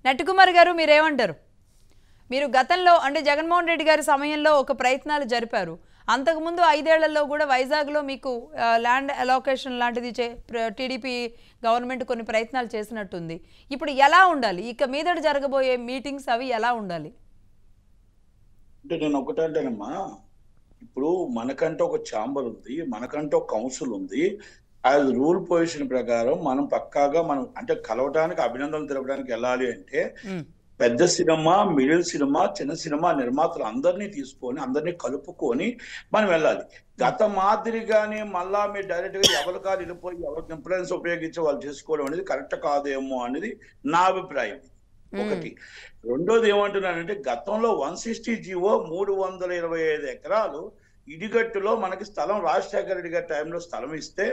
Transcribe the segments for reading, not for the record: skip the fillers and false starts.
నట్టుకుమార్ గారు మీరేమంటారు? మీరు గతంలో అంటే జగన్మోహన్ రెడ్డి గారి సమయంలో ఒక ప్రయత్నాలు జరిపారు. అంతకుముందు 5 ఏళ్లలో కూడా వైజాగ్లో మీకు ల్యాండ్ అలోకేషన్ లాంటిది టీడీపీ గవర్నమెంట్ కొన్ని ప్రయత్నాలు చేసినట్టుంది. ఇప్పుడు ఎలా ఉండాలి? ఇక మీదట జరగబోయే మీటింగ్స్ అవి ఎలా ఉండాలి? అంటే నేను ఒకటంటేనమ్మా, ఇప్పుడు మనకంటే ఒక ఛాంబర్ ఉంది, మనకంటే ఒక కౌన్సిల్ ఉంది. యాజ్ రూల్ పొజిషన్ ప్రకారం మనం పక్కాగా మనం అంటే కలవటానికి అభినందనలు తెలపడానికి వెళ్ళాలి అంటే పెద్ద సినిమా, మిడిల్ సినిమా, చిన్న సినిమా నిర్మాతలు అందరినీ తీసుకొని అందరినీ కలుపుకొని మనం వెళ్ళాలి. గత మాదిరిగానే మళ్ళా మీరు డైరెక్ట్ గా ఎవరి కాదు వెళ్ళిపోయి ఎవరికి ఇన్ఫ్లుయెన్స్ ఉపయోగించి వాళ్ళు చేసుకోవడం అనేది కరెక్ట్ కాదేమో అనేది నా అభిప్రాయం. ఒకటి. రెండోది ఏమంటున్నానంటే గతంలో 160 జీవో 325 ఎకరాలు ఇడిగట్టులో మనకి స్థలం రాజశేఖర రెడ్డి గారి టైంలో స్థలం ఇస్తే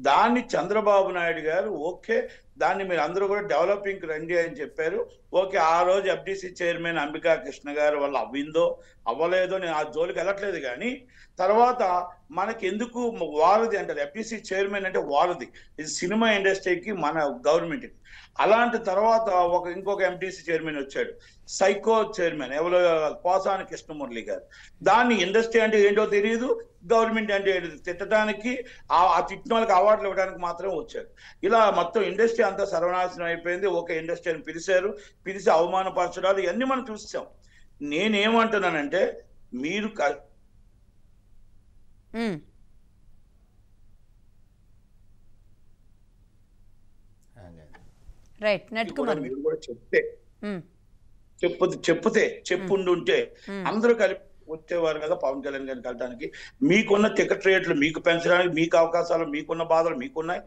దాన్ని చంద్రబాబు నాయుడు గారు ఓకే దాన్ని మీరు అందరూ కూడా డెవలపింగ్ రండి అని చెప్పారు. ఓకే, ఆ రోజు ఎఫ్డిసి చైర్మన్ అంబికా కృష్ణ గారు వల్ల అవ్విందో అవ్వలేదో నేను ఆ జోలికి వెళ్ళట్లేదు. కానీ తర్వాత మనకి ఎందుకు వారధి అంటారు, ఎఫ్డిసి చైర్మన్ అంటే వారధి, ఇది సినిమా ఇండస్ట్రీకి మన గవర్నమెంట్కి. అలాంటి తర్వాత ఇంకొక ఎంటీసీ చైర్మన్ వచ్చాడు, సైకో చైర్మన్ ఎవరో పోసాని కృష్ణమురళి గారు. దాన్ని ఇండస్ట్రీ అంటే ఏంటో తెలియదు, గవర్నమెంట్ అంటే తిట్టడానికి ఆ తిట్టిన వాళ్ళకి అవార్డులు ఇవ్వడానికి మాత్రం వచ్చాడు. ఇలా మొత్తం ఇండస్ట్రీ అంతా సర్వనాశనం అయిపోయింది. ఒక ఇండస్ట్రీని పిలిచి అవమానపరచడాలు ఇవన్నీ మనం చూసాం. నేనేమంటున్నానంటే మీరు రైట్ నట్టుకుమార్ మీరు కూడా చెప్తే చెప్పుండుంటే అందరూ కలిపి వచ్చేవారు కదా పవన్ కళ్యాణ్ గారిని కలటానికి. మీకున్న టికెట్ రేట్లు మీకు పెంచడానికి మీకు అవకాశాలు, మీకున్న బాధలు మీకున్నాయి.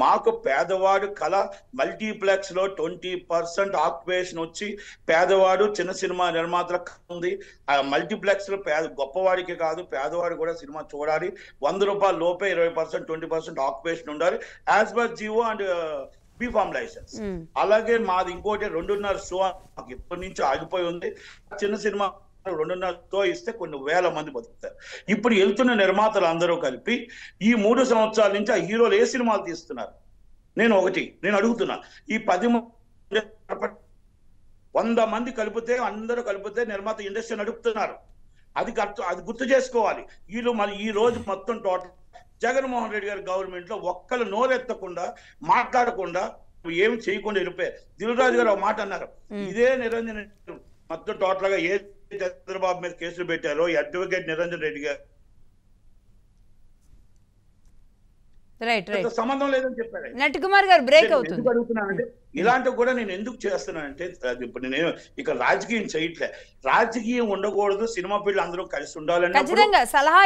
మాకు పేదవాడు కళ మల్టీప్లెక్స్ లో 20% ఆక్యుపేషన్ వచ్చి పేదవాడు చిన్న సినిమా నిర్మాతల ఉంది. ఆ మల్టీప్లెక్స్ లో గొప్పవాడికి కాదు పేదవాడు కూడా సినిమా చూడాలి. 100 రూపాయల లోపే 20% 20% ఆక్యుపేషన్ ఉండాలి యాజ్ పర్ జియో అండ్ బీఫామ్ లైసెన్స్. అలాగే మాది ఇంకోటి 2.5 షో ఇప్పటి నుంచి ఆగిపోయి ఉంది. చిన్న సినిమా 2.5 షో ఇస్తే కొన్ని వేల మంది బతుకుతారు. ఇప్పుడు వెళ్తున్న నిర్మాతలు అందరూ కలిపి ఈ 3 సంవత్సరాల నుంచి ఆ హీరోలు ఏ సినిమాలు తీస్తున్నారు? నేను అడుగుతున్నా, ఈ 10 మంది 100 మంది అందరూ కలిపితే నిర్మాత ఇండస్ట్రీ నడుపుతున్నారు. అది గుర్తు చేసుకోవాలి. వీళ్ళు మరి ఈ రోజు మొత్తం టోటల్ జగన్మోహన్ రెడ్డి గారి గవర్నమెంట్ లో ఒక్కరు నోరెత్తకుండా మాట్లాడకుండా ఏమి చేయకుండా వెళ్ళిపోయారు. దిల్రాజు గారు ఒక మాట అన్నారు, ఇదే నిరంజన్ మొత్తం టోటల్ గా ఏ చంద్రబాబు మీద కేసులు పెట్టారో అడ్వకేట్ నిరంజన్ రెడ్డి గారు సంబంధం లేదని చెప్పారు. నట్టుకుమార్ గారు బ్రేక్ అవుతుంది. ఎందుకు అడుగుతున్నానంటే ఇలాంటివి కూడా నేను ఎందుకు చేస్తున్నానంటే ఇప్పుడు నేను ఇక రాజకీయం చేయట్లే. రాజకీయం ఉండకూడదు, సినిమా ఫీల్డ్ అందరూ కలిసి ఉండాలని ఖచ్చితంగా సలహా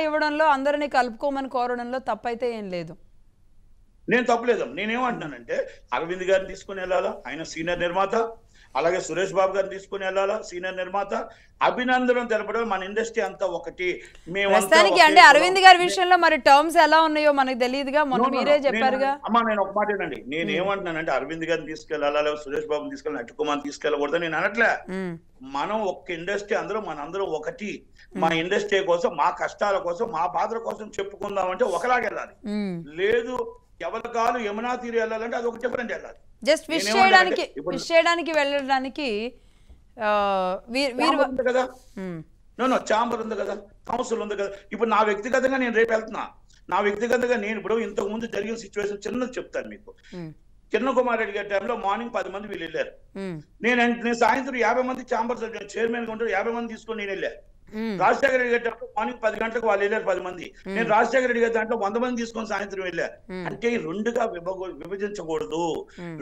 ఇవ్వడంలో అందరినీ కలుపుకోమని కోరడంలో తప్పైతే ఏం లేదు. నేను తప్పలేదు. నేనేమంటున్నానంటే అరవింద్ గారిని తీసుకుని వెళ్ళాలా, ఆయన సీనియర్ నిర్మాత. అలాగే సురేష్ బాబు గారిని తీసుకుని వెళ్ళాలా, సీనియర్ నిర్మాత. అభినందనం తెలపడం మన ఇండస్ట్రీ అంతా ఒకటి. ప్రస్తుతానికి అంటే అరవింద్ గారి విషయంలో మరి టర్మ్స్ ఎలా ఉన్నాయో మనకు తెలియదుగా, మొన్న మీరే చెప్పారుగా. అమ్మా నేను ఒక మాట ఏనండి, నేను ఏమంటున్నానంటే అరవింద్ గారిని తీసుకెళ్ళాలా లేదా సురేష్ బాబుని తీసుకెళ్ళి నట్టుకుమార్ తీసుకెళ్ళకూడదు నేను అనట్లే. మనం ఒక్క ఇండస్ట్రీ మనందరం ఒకటి. మా ఇండస్ట్రీ కోసం, మా కష్టాల కోసం, మా బాధల కోసం చెప్పుకుందామంటే ఒకలాగా వెళ్ళాలి. లేదు ఎవరి కాలు యమునా తీరు వెళ్ళాలంటే అది ఒక డిఫరెంట్ వెళ్ళాలి. జస్ట్ విష్ చేయడానికి వెళ్ళడానికి కదా, ఛాంబర్ ఉంది కదా, కౌన్సిల్ ఉంది కదా. ఇప్పుడు నా వ్యక్తిగతంగా నేను రేపు వెళ్తున్నా. నా వ్యక్తిగతంగా నేను ఇప్పుడు ఇంతకు ముందు జరిగిన సిచ్యువేషన్ చిన్నది చెప్తాను మీకు. కిరణ్ కుమార్ రెడ్డి గారి టైంలో మార్నింగ్ 10 మంది వీళ్ళు వెళ్ళారు. నేను సాయంత్రం 50 మంది ఛాంబర్ చైర్మన్ గా ఉంటారు, 50 మంది తీసుకొని నేను వెళ్ళాను. రాజశేఖర రెడ్డి గారి మార్నింగ్ 10 గంటలకు వాళ్ళు వెళ్ళారు 10 మంది. నేను రాజశేఖర రెడ్డి గారి దాంట్లో 100 మంది తీసుకొని సాయంత్రం వెళ్ళారు. అంటే రెండుగా విభజించకూడదు.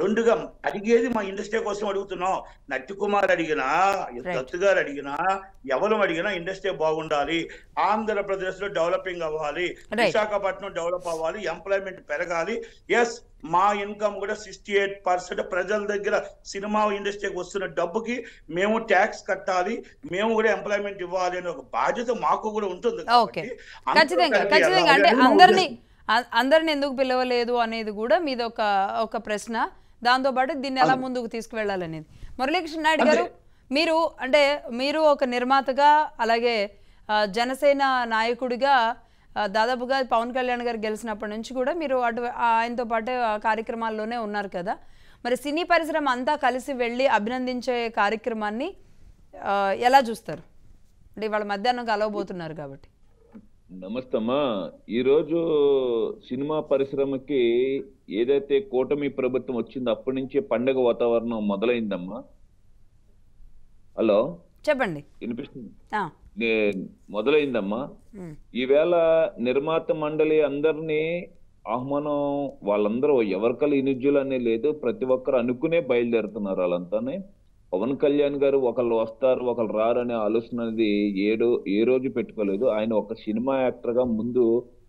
రెండుగా అడిగేది మా ఇండస్ట్రీ కోసం అడుగుతున్నాం. నట్టుకుమార్ అడిగినా, దత్తు గారు అడిగినా, ఎవరు అడిగినా ఇండస్ట్రీ బాగుండాలి, ఆంధ్రప్రదేశ్ లో డెవలపింగ్ అవ్వాలి, విశాఖపట్నం డెవలప్ అవ్వాలి, ఎంప్లాయ్మెంట్ పెరగాలి. ఎస్, మా ఇన్కమ్ కూడా 68% ప్రజల దగ్గర సినిమా ఇండస్ట్రీకి వస్తున్న డబ్బుకి మేము ట్యాక్స్ కట్టాలి, మేము కూడా ఎంప్లాయ్మెంట్ ఇవ్వాలి అనే ఒక బాధ్యత మాకు కూడా ఉంటుంది. ఖచ్చితంగా అంటే అందరిని ఎందుకు పిలవలేదు అనేది కూడా మీద ఒక ప్రశ్న. దాంతోపాటు దీన్ని ఎలా ముందుకు తీసుకువెళ్ళాలనేది. మురళీకృష్ణ నాయుడు గారు, మీరు ఒక నిర్మాతగా అలాగే జనసేన నాయకుడిగా దాదాపుగా పవన్ కళ్యాణ్ గారు గెలిచినప్పటి నుంచి కూడా మీరు ఆయనతో పాటు కార్యక్రమాల్లోనే ఉన్నారు కదా. మరి సినీ పరిశ్రమ అంతా కలిసి వెళ్ళి అభినందించే కార్యక్రమాన్ని ఎలా చూస్తారు? అంటే ఇవాళ మధ్యాహ్నం కలవబోతున్నారు కాబట్టి. నమస్తే అమ్మా. ఈరోజు సినిమా పరిశ్రమకి ఏదైతే కూటమి ప్రభుత్వం వచ్చిందో అప్పటి నుంచే పండగ వాతావరణం మొదలైందమ్మా. హలో, చెప్పండి. వినిపిస్తుంది? మొదలైందమ్మా. ఈవేళ నిర్మాత మండలి అందరినీ ఆహ్వానం, వాళ్ళందరూ ఎవరికల్లా ఇనుజ్జులు అనే లేదు, ప్రతి ఒక్కరు అనుకునే బయలుదేరుతున్నారు. వాళ్ళంతానే పవన్ కళ్యాణ్ గారు ఒకళ్ళు వస్తారు ఒకళ్ళు రారు అనే ఆలోచన అనేది ఏ రోజు పెట్టుకోలేదు. ఆయన ఒక సినిమా యాక్టర్ గా ముందు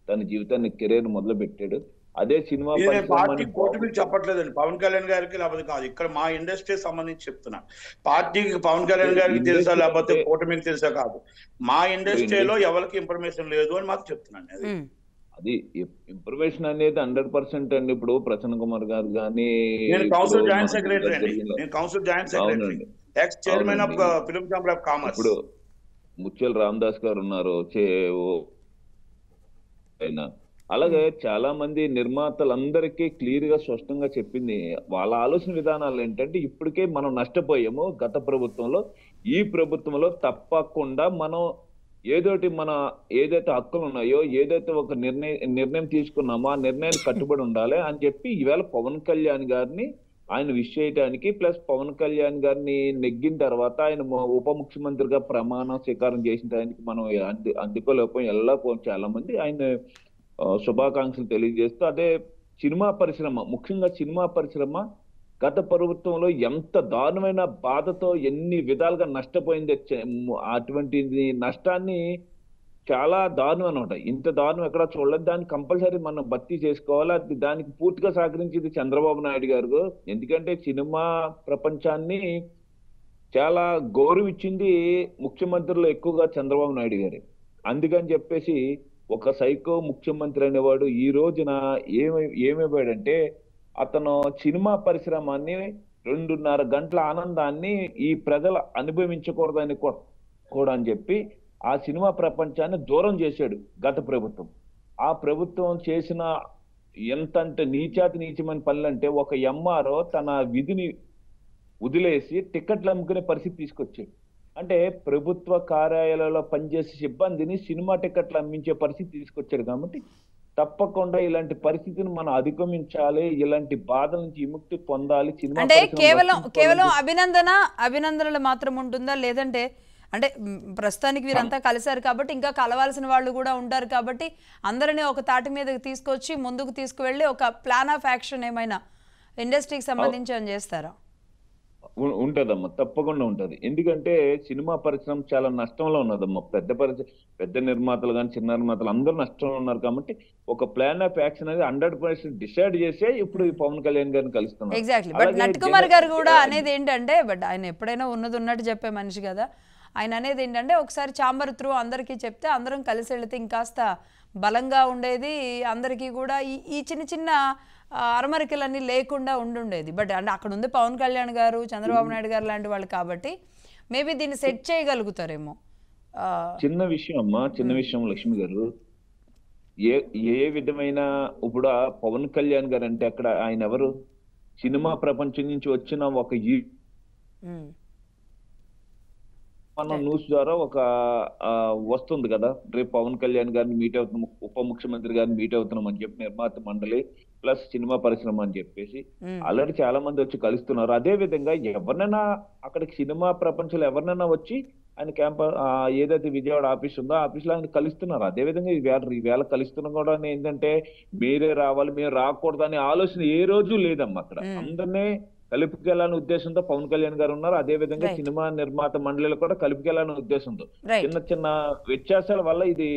తన జీవితాన్ని కెరీర్ మొదలు పెట్టాడు. అదే సినిమా పార్టీ కూటమికి చెప్పట్లేదండి పవన్ కళ్యాణ్ గారికి, లేకపోతే కాదు, ఇక్కడ మా ఇండస్ట్రీ సంబంధించి చెప్తున్నా. పార్టీకి పవన్ కళ్యాణ్ గారికి తెలుసా లేకపోతే కూటమికి తెలుసా కాదు, మా ఇండస్ట్రీలో ఎవరికి ఇన్ఫర్మేషన్ లేదు అని మాకు చెప్తున్నాను. అది ఇన్ఫర్మేషన్ అనేది 100% అండి. ఇప్పుడు ప్రసన్న కుమార్ గారు కానీ, నేను కౌన్సిల్ జాయింట్ సెక్రటరీ అండి, నేను council joint secretary, X chairman of film chamber of commerce. ఇప్పుడు ముత్యాల రామదాస్ గారు ఉన్నారు. అలాగే చాలా మంది నిర్మాతలందరికీ క్లియర్ గా స్పష్టంగా చెప్పింది వాళ్ళ ఆలోచన విధానాలు ఏంటంటే, ఇప్పటికే మనం నష్టపోయాము గత ప్రభుత్వంలో, ఈ ప్రభుత్వంలో తప్పకుండా మనం ఏదైతే హక్కులు ఉన్నాయో, ఏదైతే ఒక నిర్ణయం తీసుకున్నామో ఆ నిర్ణయానికి కట్టుబడి ఉండాలి అని చెప్పి ఈవేళ పవన్ కళ్యాణ్ గారిని ఆయన విష్ చేయడానికి, ప్లస్ పవన్ కళ్యాణ్ గారిని నెగ్గిన తర్వాత ఆయన ఉప ముఖ్యమంత్రిగా ప్రమాణ స్వీకారం చేసిన టైంకి మనం అందుకోలేకపోయి వెళ్ళకపోయి చాలా మంది ఆయన శుభాకాంక్షలు తెలియజేస్తూ, అదే సినిమా పరిశ్రమ, ముఖ్యంగా సినిమా పరిశ్రమ గత ప్రభుత్వంలో ఎంత దారుణమైన బాధతో ఎన్ని విధాలుగా నష్టపోయింది, అటువంటి నష్టాన్ని చాలా దారుణం అనమాట. ఇంత దారుణం ఎక్కడా చూడలేదు. దాన్ని కంపల్సరీ మనం భర్తీ చేసుకోవాలి. దానికి పూర్తిగా సహకరించింది చంద్రబాబు నాయుడు గారు. ఎందుకంటే సినిమా ప్రపంచాన్ని చాలా గౌరవించింది ముఖ్యమంత్రులు ఎక్కువగా చంద్రబాబు నాయుడు గారు. అందుకని చెప్పేసి ఒక సైకో ముఖ్యమంత్రి అనేవాడు ఈ రోజున ఏమైపోయాడంటే, అతను సినిమా పరిశ్రమాన్ని 2.5 గంటల ఆనందాన్ని ఈ ప్రజలు అనుభవించకూడదని కూడా అని చెప్పి ఆ సినిమా ప్రపంచాన్ని దూరం చేశాడు గత ప్రభుత్వం. ఆ ప్రభుత్వం చేసిన ఎంతంటే నీచమైన పనులంటే, ఒక ఎంఆర్ఓ తన విధిని వదిలేసి టికెట్లు అమ్ముకునే పరిస్థితి తీసుకొచ్చాడు. అంటే ప్రభుత్వ కార్యాలయాల్లో పనిచేసే సిబ్బందిని సినిమా టికెట్లు అమ్మించే పరిస్థితి తీసుకొచ్చారు. కాబట్టి తప్పకుండా ఇలాంటి పరిస్థితిని మనం అధిగమించాలి, ఇలాంటి బాధల నుంచి విముక్తి పొందాలి. సినిమా అంటే కేవలం అభినందనలు మాత్రం ఉంటుందా, లేదంటే అంటే ప్రస్తుతానికి వీరంతా కలిశారు కాబట్టి ఇంకా కలవాల్సిన వాళ్ళు కూడా ఉంటారు కాబట్టి అందరినీ ఒక తాటి మీదకి తీసుకొచ్చి ముందుకు తీసుకువెళ్ళి ఒక ప్లాన్ ఆఫ్ యాక్షన్ ఏమైనా ఇండస్ట్రీకి సంబంధించి అని చేస్తారా? ఉంటదమ్మా, తప్పకుండా ఉంటది. ఎందుకంటే సినిమా పరిశ్రమ చాలా నష్టంలో ఉన్నదమ్మా. పెద్ద నిర్మాతలు కానీ చిన్న నిర్మాతలు అందరూ నష్టంలో ఉన్నారు. కాబట్టి ఒక ప్లాన్ ఆఫ్ యాక్షన్ అనేది 100% డిసైడ్ చేసే ఇప్పుడు పవన్ కళ్యాణ్ గారిని కలుస్తున్నారు. ఎగ్జాక్ట్లీ. బట్ నట్కుమార్ గారు కూడా అనేది ఏంటంటే, బట్ ఆయన ఎప్పుడైనా ఉన్నట్టు చెప్పే మనిషి కదా, ఆయన అనేది ఏంటంటే ఒకసారి ఛాంబర్ త్రూ అందరికీ చెప్తే అందరం కలిసి వెళితే ఇంకాస్త బలంగా ఉండేది, అందరికీ కూడా ఈ చిన్న అరమరికలన్నీ లేకుండా ఉండుండేది. బట్ అంటే అక్కడ ఉంది పవన్ కళ్యాణ్ గారు, చంద్రబాబు నాయుడు గారు లాంటి వాళ్ళు కాబట్టి మేబీ దీన్ని సెట్ చేయగలుగుతారేమో. చిన్న విషయం లక్ష్మి గారు, ఏ విధమైన ఇప్పుడు పవన్ కళ్యాణ్ గారు అంటే అక్కడ ఆయన ఎవరు, సినిమా ప్రపంచం నుంచి వచ్చిన ఒక మనం న్యూస్ ద్వారా ఒక వస్తుంది కదా, రేపు పవన్ కళ్యాణ్ గారిని మీట్ అవుతున్నాం, ఉప ముఖ్యమంత్రి గారిని మీట్ అవుతున్నాం అని చెప్పి నిర్మాత మండలి ప్లస్ సినిమా పరిశ్రమ అని చెప్పేసి ఆల్రెడీ చాలా మంది వచ్చి కలుస్తున్నారు. అదే విధంగా ఎవరినైనా అక్కడికి సినిమా ప్రపంచంలో ఎవరినైనా వచ్చి ఆయన ఏదైతే విజయవాడ ఆఫీస్ ఉందో ఆఫీస్ లో ఆయన కలుస్తున్నారు. అదే విధంగా ఈవేళ కలుస్తున్నా కూడా ఏంటంటే మీరే రావాలి, మేము రాకూడదు అనే ఆలోచన ఏ రోజు లేదమ్మా. అక్కడ అందరినీ కలుపుకెళ్ళాలని ఉద్దేశంతో పవన్ కళ్యాణ్ గారు ఉన్నారు. అదే విధంగా సినిమా నిర్మాత మండలిలో కూడా కలుపుకెళ్ళాలని ఉద్దేశంతో చిన్న వ్యత్యాసాల వల్ల ఇది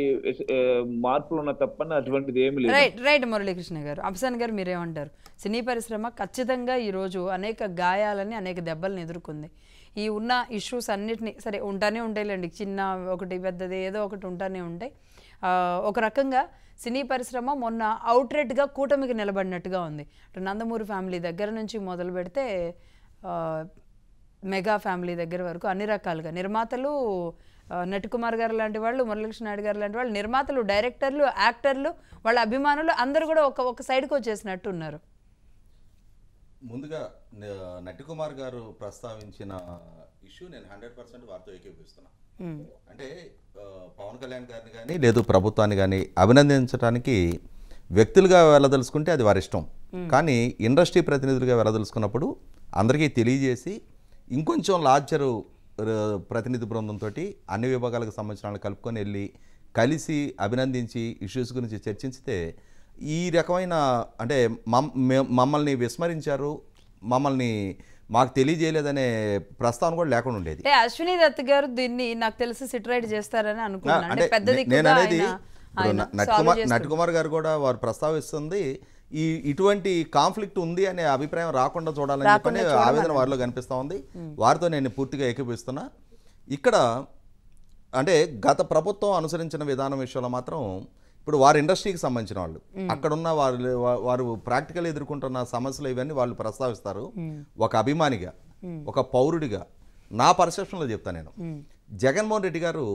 మార్పులు ఉన్న తప్పని అటువంటిది ఏమి లేదు. రైట్ మురళీకృష్ణ గారు, అఫ్సాన్ గారు మీరేమంటారు? సినీ పరిశ్రమ ఖచ్చితంగా ఈరోజు అనేక గాయాలని, అనేక దెబ్బలను ఎదుర్కొంది. ఈ ఉన్న ఇష్యూస్ అన్నిటినీ సరే ఉంటానే ఉంటాయిలేండి, చిన్న ఒకటి పెద్దది ఏదో ఒకటి ఉంటానే ఉంటాయి. ఒక రకంగా సినీ పరిశ్రమ మొన్న అవుట్రెట్గా కూటమికి నిలబడినట్టుగా ఉంది. నందమూరి ఫ్యామిలీ దగ్గర నుంచి మొదలు పెడితే మెగా ఫ్యామిలీ దగ్గర వరకు అన్ని రకాలుగా నిర్మాతలు, నట్కుమార్ గారు లాంటి వాళ్ళు, మురళీకృష్ణ నాయుడు గారు లాంటి వాళ్ళు, నిర్మాతలు, డైరెక్టర్లు, యాక్టర్లు, వాళ్ళ అభిమానులు అందరూ కూడా ఒక సైడ్కి వచ్చేసినట్టు ఉన్నారు. ముందుగా నటికుమార్ గారు ప్రస్తావించిన ఇష్యూ నేను 100% వారితో ఏకీభవిస్తున్నా. అంటే పవన్ కళ్యాణ్ గారిని కానీ లేదు ప్రభుత్వాన్ని కానీ అభినందించడానికి వ్యక్తులుగా వెళ్ళదలుచుకుంటే అది వారి ఇష్టం. కానీ ఇండస్ట్రీ ప్రతినిధులుగా వెళ్ళదలుచుకున్నప్పుడు అందరికీ తెలియజేసి ఇంకొంచెం లార్జరు ప్రతినిధి బృందంతో అన్ని విభాగాలకు సంబంధించిన వాళ్ళని కలుపుకొని వెళ్ళి కలిసి అభినందించి ఇష్యూస్ గురించి చర్చించితే ఈ రకమైన అంటే మమ్మల్ని విస్మరించారు, మమ్మల్ని మాకు తెలియజేయలేదనే ప్రస్తావన కూడా లేకుండా ఉండేది. అంటే అశ్విని దత్ గారు దీన్ని నాకు తెలిసి సిటరైట్ చేస్తారని అనుకున్నాను. అంటే పెద్దది నేను అనేది నటికుమార్ గారు కూడా వారు ప్రస్తావిస్తుంది ఇటువంటి కాన్ఫ్లిక్ట్ ఉంది అనే అభిప్రాయం రాకుండా చూడాలని చెప్పని ఆవేదన వారిలో కనిపిస్తూ ఉంది. వారితో నేను పూర్తిగా ఏకీభవిస్తున్నా. ఇక్కడ అంటే గత ప్రభుత్వం అనుసరించిన విధానం విషయంలో మాత్రం ఇప్పుడు వారి ఇండస్ట్రీకి సంబంధించిన వాళ్ళు అక్కడున్న వారు ప్రాక్టికల్ ఎదుర్కొంటున్న సమస్యలు ఇవన్నీ వాళ్ళు ప్రస్తావిస్తారు. ఒక అభిమానిగా, ఒక పౌరుడిగా నా పర్సెప్షన్లో చెప్తాను నేను, జగన్మోహన్ రెడ్డి గారు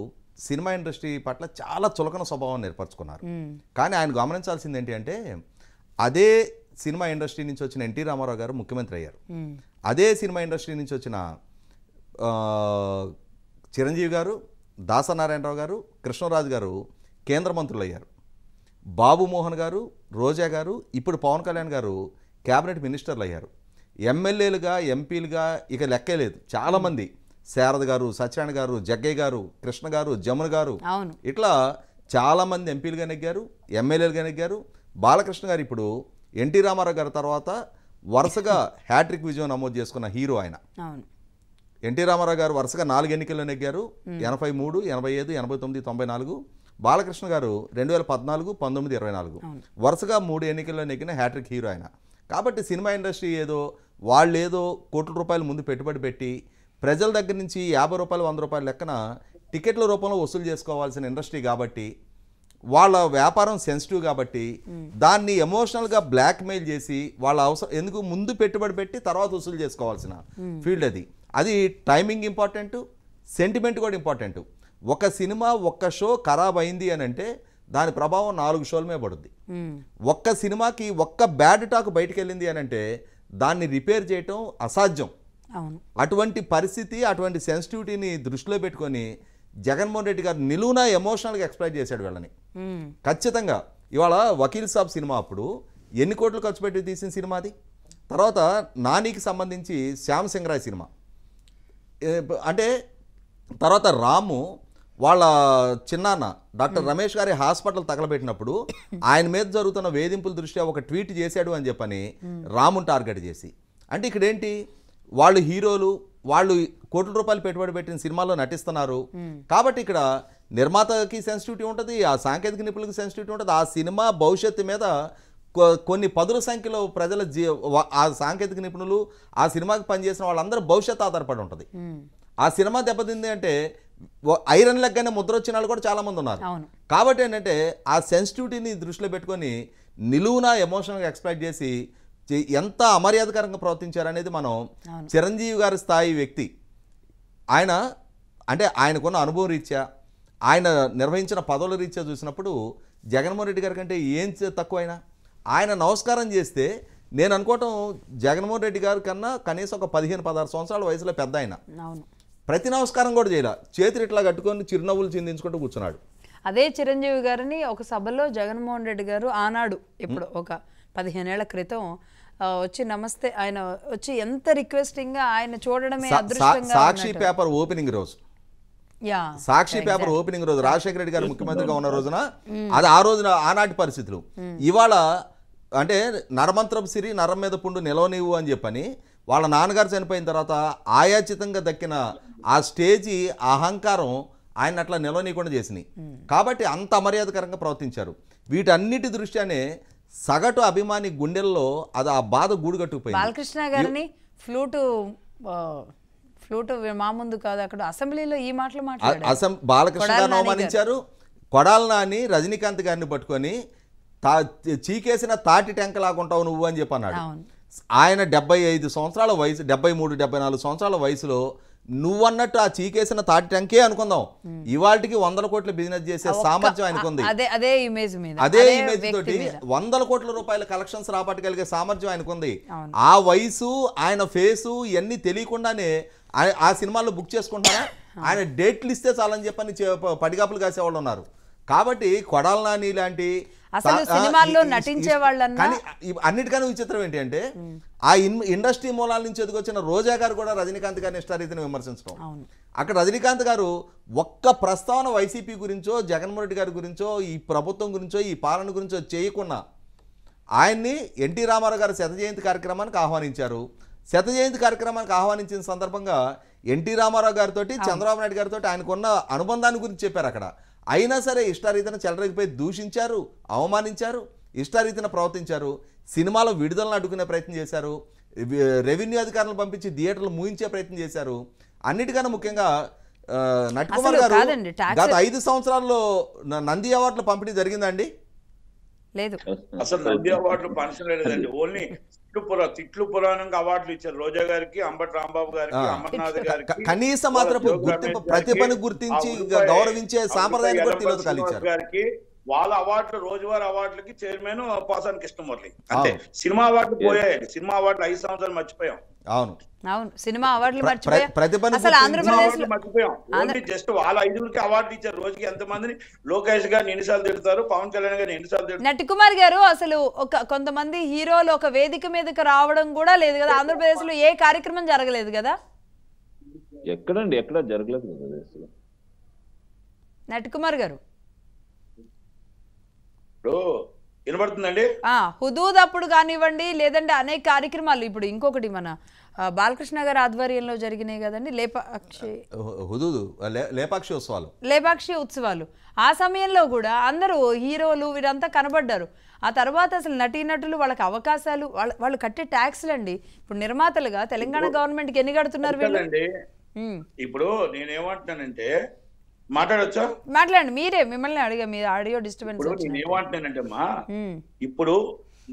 సినిమా ఇండస్ట్రీ పట్ల చాలా చులకన స్వభావాన్ని ఏర్పరచుకున్నారు. కానీ ఆయన గమనించాల్సింది ఏంటి అంటే అదే సినిమా ఇండస్ట్రీ నుంచి వచ్చిన ఎన్టీ రామారావు గారు ముఖ్యమంత్రి అయ్యారు. అదే సినిమా ఇండస్ట్రీ నుంచి వచ్చిన చిరంజీవి గారు, దాసనారాయణరావు గారు, కృష్ణరాజు గారు కేంద్ర మంత్రులు అయ్యారు. బాబు మోహన్ గారు, రోజా గారు, ఇప్పుడు పవన్ కళ్యాణ్ గారు క్యాబినెట్ మినిస్టర్లు అయ్యారు. ఎమ్మెల్యేలుగా, ఎంపీలుగా ఇక లెక్కే లేదు. చాలామంది శారద గారు, సత్యనారాయణ గారు, జగ్గయ్య గారు, కృష్ణ గారు, జమున గారు, ఇట్లా చాలామంది ఎంపీలుగా నెగ్గారు, ఎమ్మెల్యేలుగా నెగ్గారు. బాలకృష్ణ గారు ఇప్పుడు ఎన్టీ రామారావు గారి తర్వాత వరుసగా హ్యాట్రిక్ విజయం నమోదు చేసుకున్న హీరో ఆయన. ఎన్టీ రామారావు గారు వరుసగా 4 ఎన్నికల్లో నెగ్గారు. 83, 85, 89, 94. బాలకృష్ణ గారు 2014, 19, 24 వరుసగా 3 ఎన్నికల్లో నెగ్గిన హ్యాట్రిక్ హీరో ఆయన. కాబట్టి సినిమా ఇండస్ట్రీ ఏదో వాళ్ళు ఏదో కోట్ల రూపాయలు ముందు పెట్టుబడి పెట్టి ప్రజల దగ్గర నుంచి 50 రూపాయలు, 100 రూపాయల లెక్కన టికెట్ల రూపంలో వసూలు చేసుకోవాల్సిన ఇండస్ట్రీ కాబట్టి వాళ్ళ వ్యాపారం సెన్సిటివ్ కాబట్టి దాన్ని ఎమోషనల్గా బ్లాక్మెయిల్ చేసి వాళ్ళ అవసరం ఎందుకు ముందు పెట్టుబడి పెట్టి తర్వాత వసూలు చేసుకోవాల్సిన ఫీల్డ్ అది. అది టైమింగ్ ఇంపార్టెంట్, సెంటిమెంట్ కూడా ఇంపార్టెంట్. ఒక సినిమా ఒక్క షో ఖరాబ్ అయింది అని అంటే దాని ప్రభావం 4 షోల మీద పడుద్ది. ఒక్క సినిమాకి ఒక్క బ్యాడ్ టాక్ బయటకు వెళ్ళింది అని అంటే దాన్ని రిపేర్ చేయటం అసాధ్యం. అటువంటి పరిస్థితి, అటువంటి సెన్సిటివిటీని దృష్టిలో పెట్టుకొని జగన్మోహన్ రెడ్డి గారు నిలువున ఎమోషనల్గా ఎక్స్ప్లెయిన్ చేశాడు వీళ్ళని. ఖచ్చితంగా ఇవాళ వకీల్ సాబ్ సినిమా అప్పుడు ఎన్ని కోట్లు ఖర్చు పెట్టి తీసిన సినిమా అది. తర్వాత నానికి సంబంధించి శ్యామ్ సింగరాయ్ సినిమా, అంటే తర్వాత రాము వాళ్ళ చిన్నాన్న డాక్టర్ రమేష్ గారి హాస్పిటల్ తగలబెట్టినప్పుడు ఆయన మీద జరుగుతున్న వేధింపుల దృష్ట్యా ఒక ట్వీట్ చేశాడు అని చెప్పని రాముని టార్గెట్ చేసి, అంటే ఇక్కడ ఏంటి వాళ్ళు హీరోలు, వాళ్ళు కోట్ల రూపాయలు పెట్టుబడి పెట్టిన సినిమాల్లో నటిస్తున్నారు కాబట్టి ఇక్కడ నిర్మాతకి సెన్సిటివిటీ ఉంటుంది, ఆ సాంకేతిక నిపుణులకు సెన్సిటివిటీ ఉంటుంది, ఆ సినిమా భవిష్యత్తు మీద కొన్ని పదుల సంఖ్యలో ప్రజల ఆ సాంకేతిక నిపుణులు, ఆ సినిమాకి పనిచేసిన వాళ్ళందరూ భవిష్యత్తు ఆధారపడి ఉంటుంది. ఆ సినిమా దెబ్బతింది అంటే ఐరన్ లెగ్గానే ముద్ర వచ్చిన వాళ్ళు కూడా చాలామంది ఉన్నారు. కాబట్టి ఏంటంటే ఆ సెన్సిటివిటీని దృష్టిలో పెట్టుకొని నిలువున ఎమోషనల్గా ఎక్స్ప్లెయిట్ చేసి ఎంత అమర్యాదకరంగా ప్రవర్తించారనేది మనం చిరంజీవి గారి స్థాయి వ్యక్తి ఆయన, అంటే ఆయనకున్న అనుభవం రీత్యా, ఆయన నిర్వహించిన పదవుల రీత్యా చూసినప్పుడు జగన్మోహన్ రెడ్డి గారి కంటే ఏం తక్కువైనా ఆయన నమస్కారం చేస్తే నేను అనుకోవటం జగన్మోహన్ రెడ్డి గారి కన్నా కనీసం ఒక 15-16 సంవత్సరాల వయసులో పెద్ద ఆయన. ప్రతి నమస్కారం కూడా చేయాల, చేతులు ఇట్లా కట్టుకొని చిరునవ్వులు చిందించుకుంటూ కూర్చున్నాడు. అదే చిరంజీవి గారిని ఒక సభలో జగన్మోహన్ రెడ్డి గారు ఆనాడు ఇప్పుడు ఒక 15 ఏళ్ల క్రితం వచ్చి నమస్తే ఆయన వచ్చి ఎంత రిక్వెస్టింగ్గా ఆయన చూడడమే అదృష్టంగా. సాక్షి పేపర్ ఓపెనింగ్ రోజు, సాక్షి పేపర్ ఓపెనింగ్ రోజు రాజశేఖర రెడ్డి గారు ముఖ్యమంత్రిగా ఉన్న రోజున అది ఆ రోజున ఆనాటి పరిస్థితులు. ఇవాళ అంటే నరమంత్రపు సిరి నరం మీద పుండు నిలవనివ్వు అని చెప్పని వాళ్ళ నాన్నగారు చనిపోయిన తర్వాత ఆయాచితంగా దక్కిన ఆ స్టేజీ అహంకారం ఆయన అట్లా నిలవనీయకుండా చేసినాయి. కాబట్టి అంత అమర్యాదకరంగా ప్రవర్తించారు. వీటన్నిటి దృష్ట్యానే సగటు అభిమాని గుండెల్లో అది ఆ బాధ గూడుగట్టుకుపోయింది. బాలకృష్ణ గారిని ఫ్లూటు మా ముందు కాదు అక్కడ అసెంబ్లీలో ఈ మాటలు మాట్లాడారు. బాలకృష్ణ గారిని అవమానించారు. కొడాలి నాని రజనీకాంత్ గారిని పట్టుకొని చీకేసిన తాటి టెంకలాగుంటావు నువ్వు అని చెప్పి అన్నాడు. ఆయన 75 సంవత్సరాల వయసు, 73-74 సంవత్సరాల వయసులో నువ్వన్నట్టు ఆ చీకేసిన తాటి టంకే అనుకుందాం, ఇవాళకి 100 కోట్ల బిజినెస్ చేసే సామర్థ్యం ఆయనకుంది. అదే ఇమేజ్ మీద, అదే ఇమేజ్ తోటి 100 కోట్ల రూపాయల కలెక్షన్స్ రాబట్టగలిగే సామర్థ్యం ఆయనకుంది. ఆ వయసు, ఆయన ఫేసు ఇవన్నీ తెలియకుండానే ఆ సినిమాల్లో బుక్ చేసుకుంటారా? ఆయన డేట్లు ఇస్తే చాలని చెప్పని పడిగాపులు కాసేవాళ్ళు ఉన్నారు. కాబట్టి కొడాల నాని లాంటి అసలు సినిమాల్లో నటించే వాళ్ళన్నా, కానీ అన్నిటికన్నా విచిత్రం ఏంటి అంటే ఆ ఇండస్ట్రీ మూలాల నుంచి ఎదుకొచ్చిన రోజా గారు కూడా రజనీకాంత్ గారిని ఇష్టారీతిని విమర్శించడం. అక్కడ రజనీకాంత్ గారు ఒక్క ప్రస్తావన వైసీపీ గురించో, జగన్మోహన్ రెడ్డి గారి గురించో, ఈ ప్రభుత్వం గురించో, ఈ పాలన గురించో చేయకుండా ఆయన్ని ఎన్టీ రామారావు గారు 100వ జయంతి కార్యక్రమానికి ఆహ్వానించారు. 100వ జయంతి కార్యక్రమానికి ఆహ్వానించిన సందర్భంగా ఎన్టీ రామారావు గారితో, చంద్రబాబు నాయుడు గారితో ఆయనకున్న అనుబంధాన్ని గురించి చెప్పారు. అక్కడ అయినా సరే ఇష్టారీతిన చెలరేగిపోయి దూషించారు, అవమానించారు, ఇష్టారీతిన ప్రవర్తించారు. సినిమాలో విడుదలను అడ్డుకునే ప్రయత్నం చేశారు, రెవెన్యూ అధికారులను పంపించి థియేటర్లు మూయించే ప్రయత్నం చేశారు. అన్నిటికన్నా ముఖ్యంగా నట్కుమార్ గారు గత 5 సంవత్సరాల్లో నంది అవార్డుల పంపిణీ జరిగిందండి? లేదు, అసలు నంది అవార్డులు పంచడం లేదండి. ఓన్లీ తిట్లు పురాణంగా అవార్డులు ఇచ్చారు రోజా గారికి, అంబటి రాంబాబు గారికి, అమర్నాథ్ గారికి. కనీసం మాత్రపు ప్రతిభను గుర్తించి గౌరవించే సాంప్రదాయాన్ని కూడా తెలియదు కలిగించారు గారికి. వాళ్ళ అవార్డులు, రోజువారీ అవార్డులకి చైర్మన్ పోసాని కృష్ణమూర్తి. అంటే సినిమా అవార్డులు పోయాయండి. సినిమా అవార్డులు 5 సంవత్సరాలు మర్చిపోయాం. అవును, సినిమా అవార్డులు మర్చిపోయాం. అసలు ఆంధ్రప్రదేశ్ లో మర్చిపోయాం. జస్ట్ వాళ్ళ 5గురికి అవార్డులు ఇచ్చారు. రోజుకి ఎంతమందిని లోకేష్ గారిని ఎన్నిసార్లు తిడతారు, పవన్ కళ్యాణ్ గారిని ఎన్నిసార్లు తిడతారు. నట్కుమార్ గారు, అసలు కొంతమంది హీరోలు ఒక వేదిక మీదకి రావడం కూడా లేదు కదా ఆంధ్రప్రదేశ్ లో? ఏ కార్యక్రమం జరగలేదు కదా? ఎక్కడండి, ఎక్కడ జరగలేదు కదా అసలు. నట్కుమార్ గారు వినబడుతుందండి? హుదూద్ అప్పుడు కానివ్వండి, లేదంటే అనేక కార్యక్రమాలు. ఇప్పుడు ఇంకొకటి మన బాలకృష్ణ గారి ఆధ్వర్యంలో జరిగినాయి కదండి, లేపాక్షి ఉత్సవాలు. ఆ సమయంలో కూడా అందరూ హీరోలు వీరంతా కనబడ్డారు. ఆ తర్వాత అసలు నటీనటులు వాళ్ళకి అవకాశాలు, వాళ్ళు కట్టే ట్యాక్స్లు అండి. ఇప్పుడు నిర్మాతలుగా తెలంగాణ గవర్నమెంట్కి ఎన్ని కడుతున్నారు వీళ్ళండి? ఇప్పుడు నేనేమంటున్నానంటే, మాట్లాడొచ్చా? మాట్లాడండి, మీరే, మిమ్మల్ని అడిగా, మీరు ఆడియో డిస్టర్బెన్స్. నేను ఏమంటున్నానంటే అమ్మా, ఇప్పుడు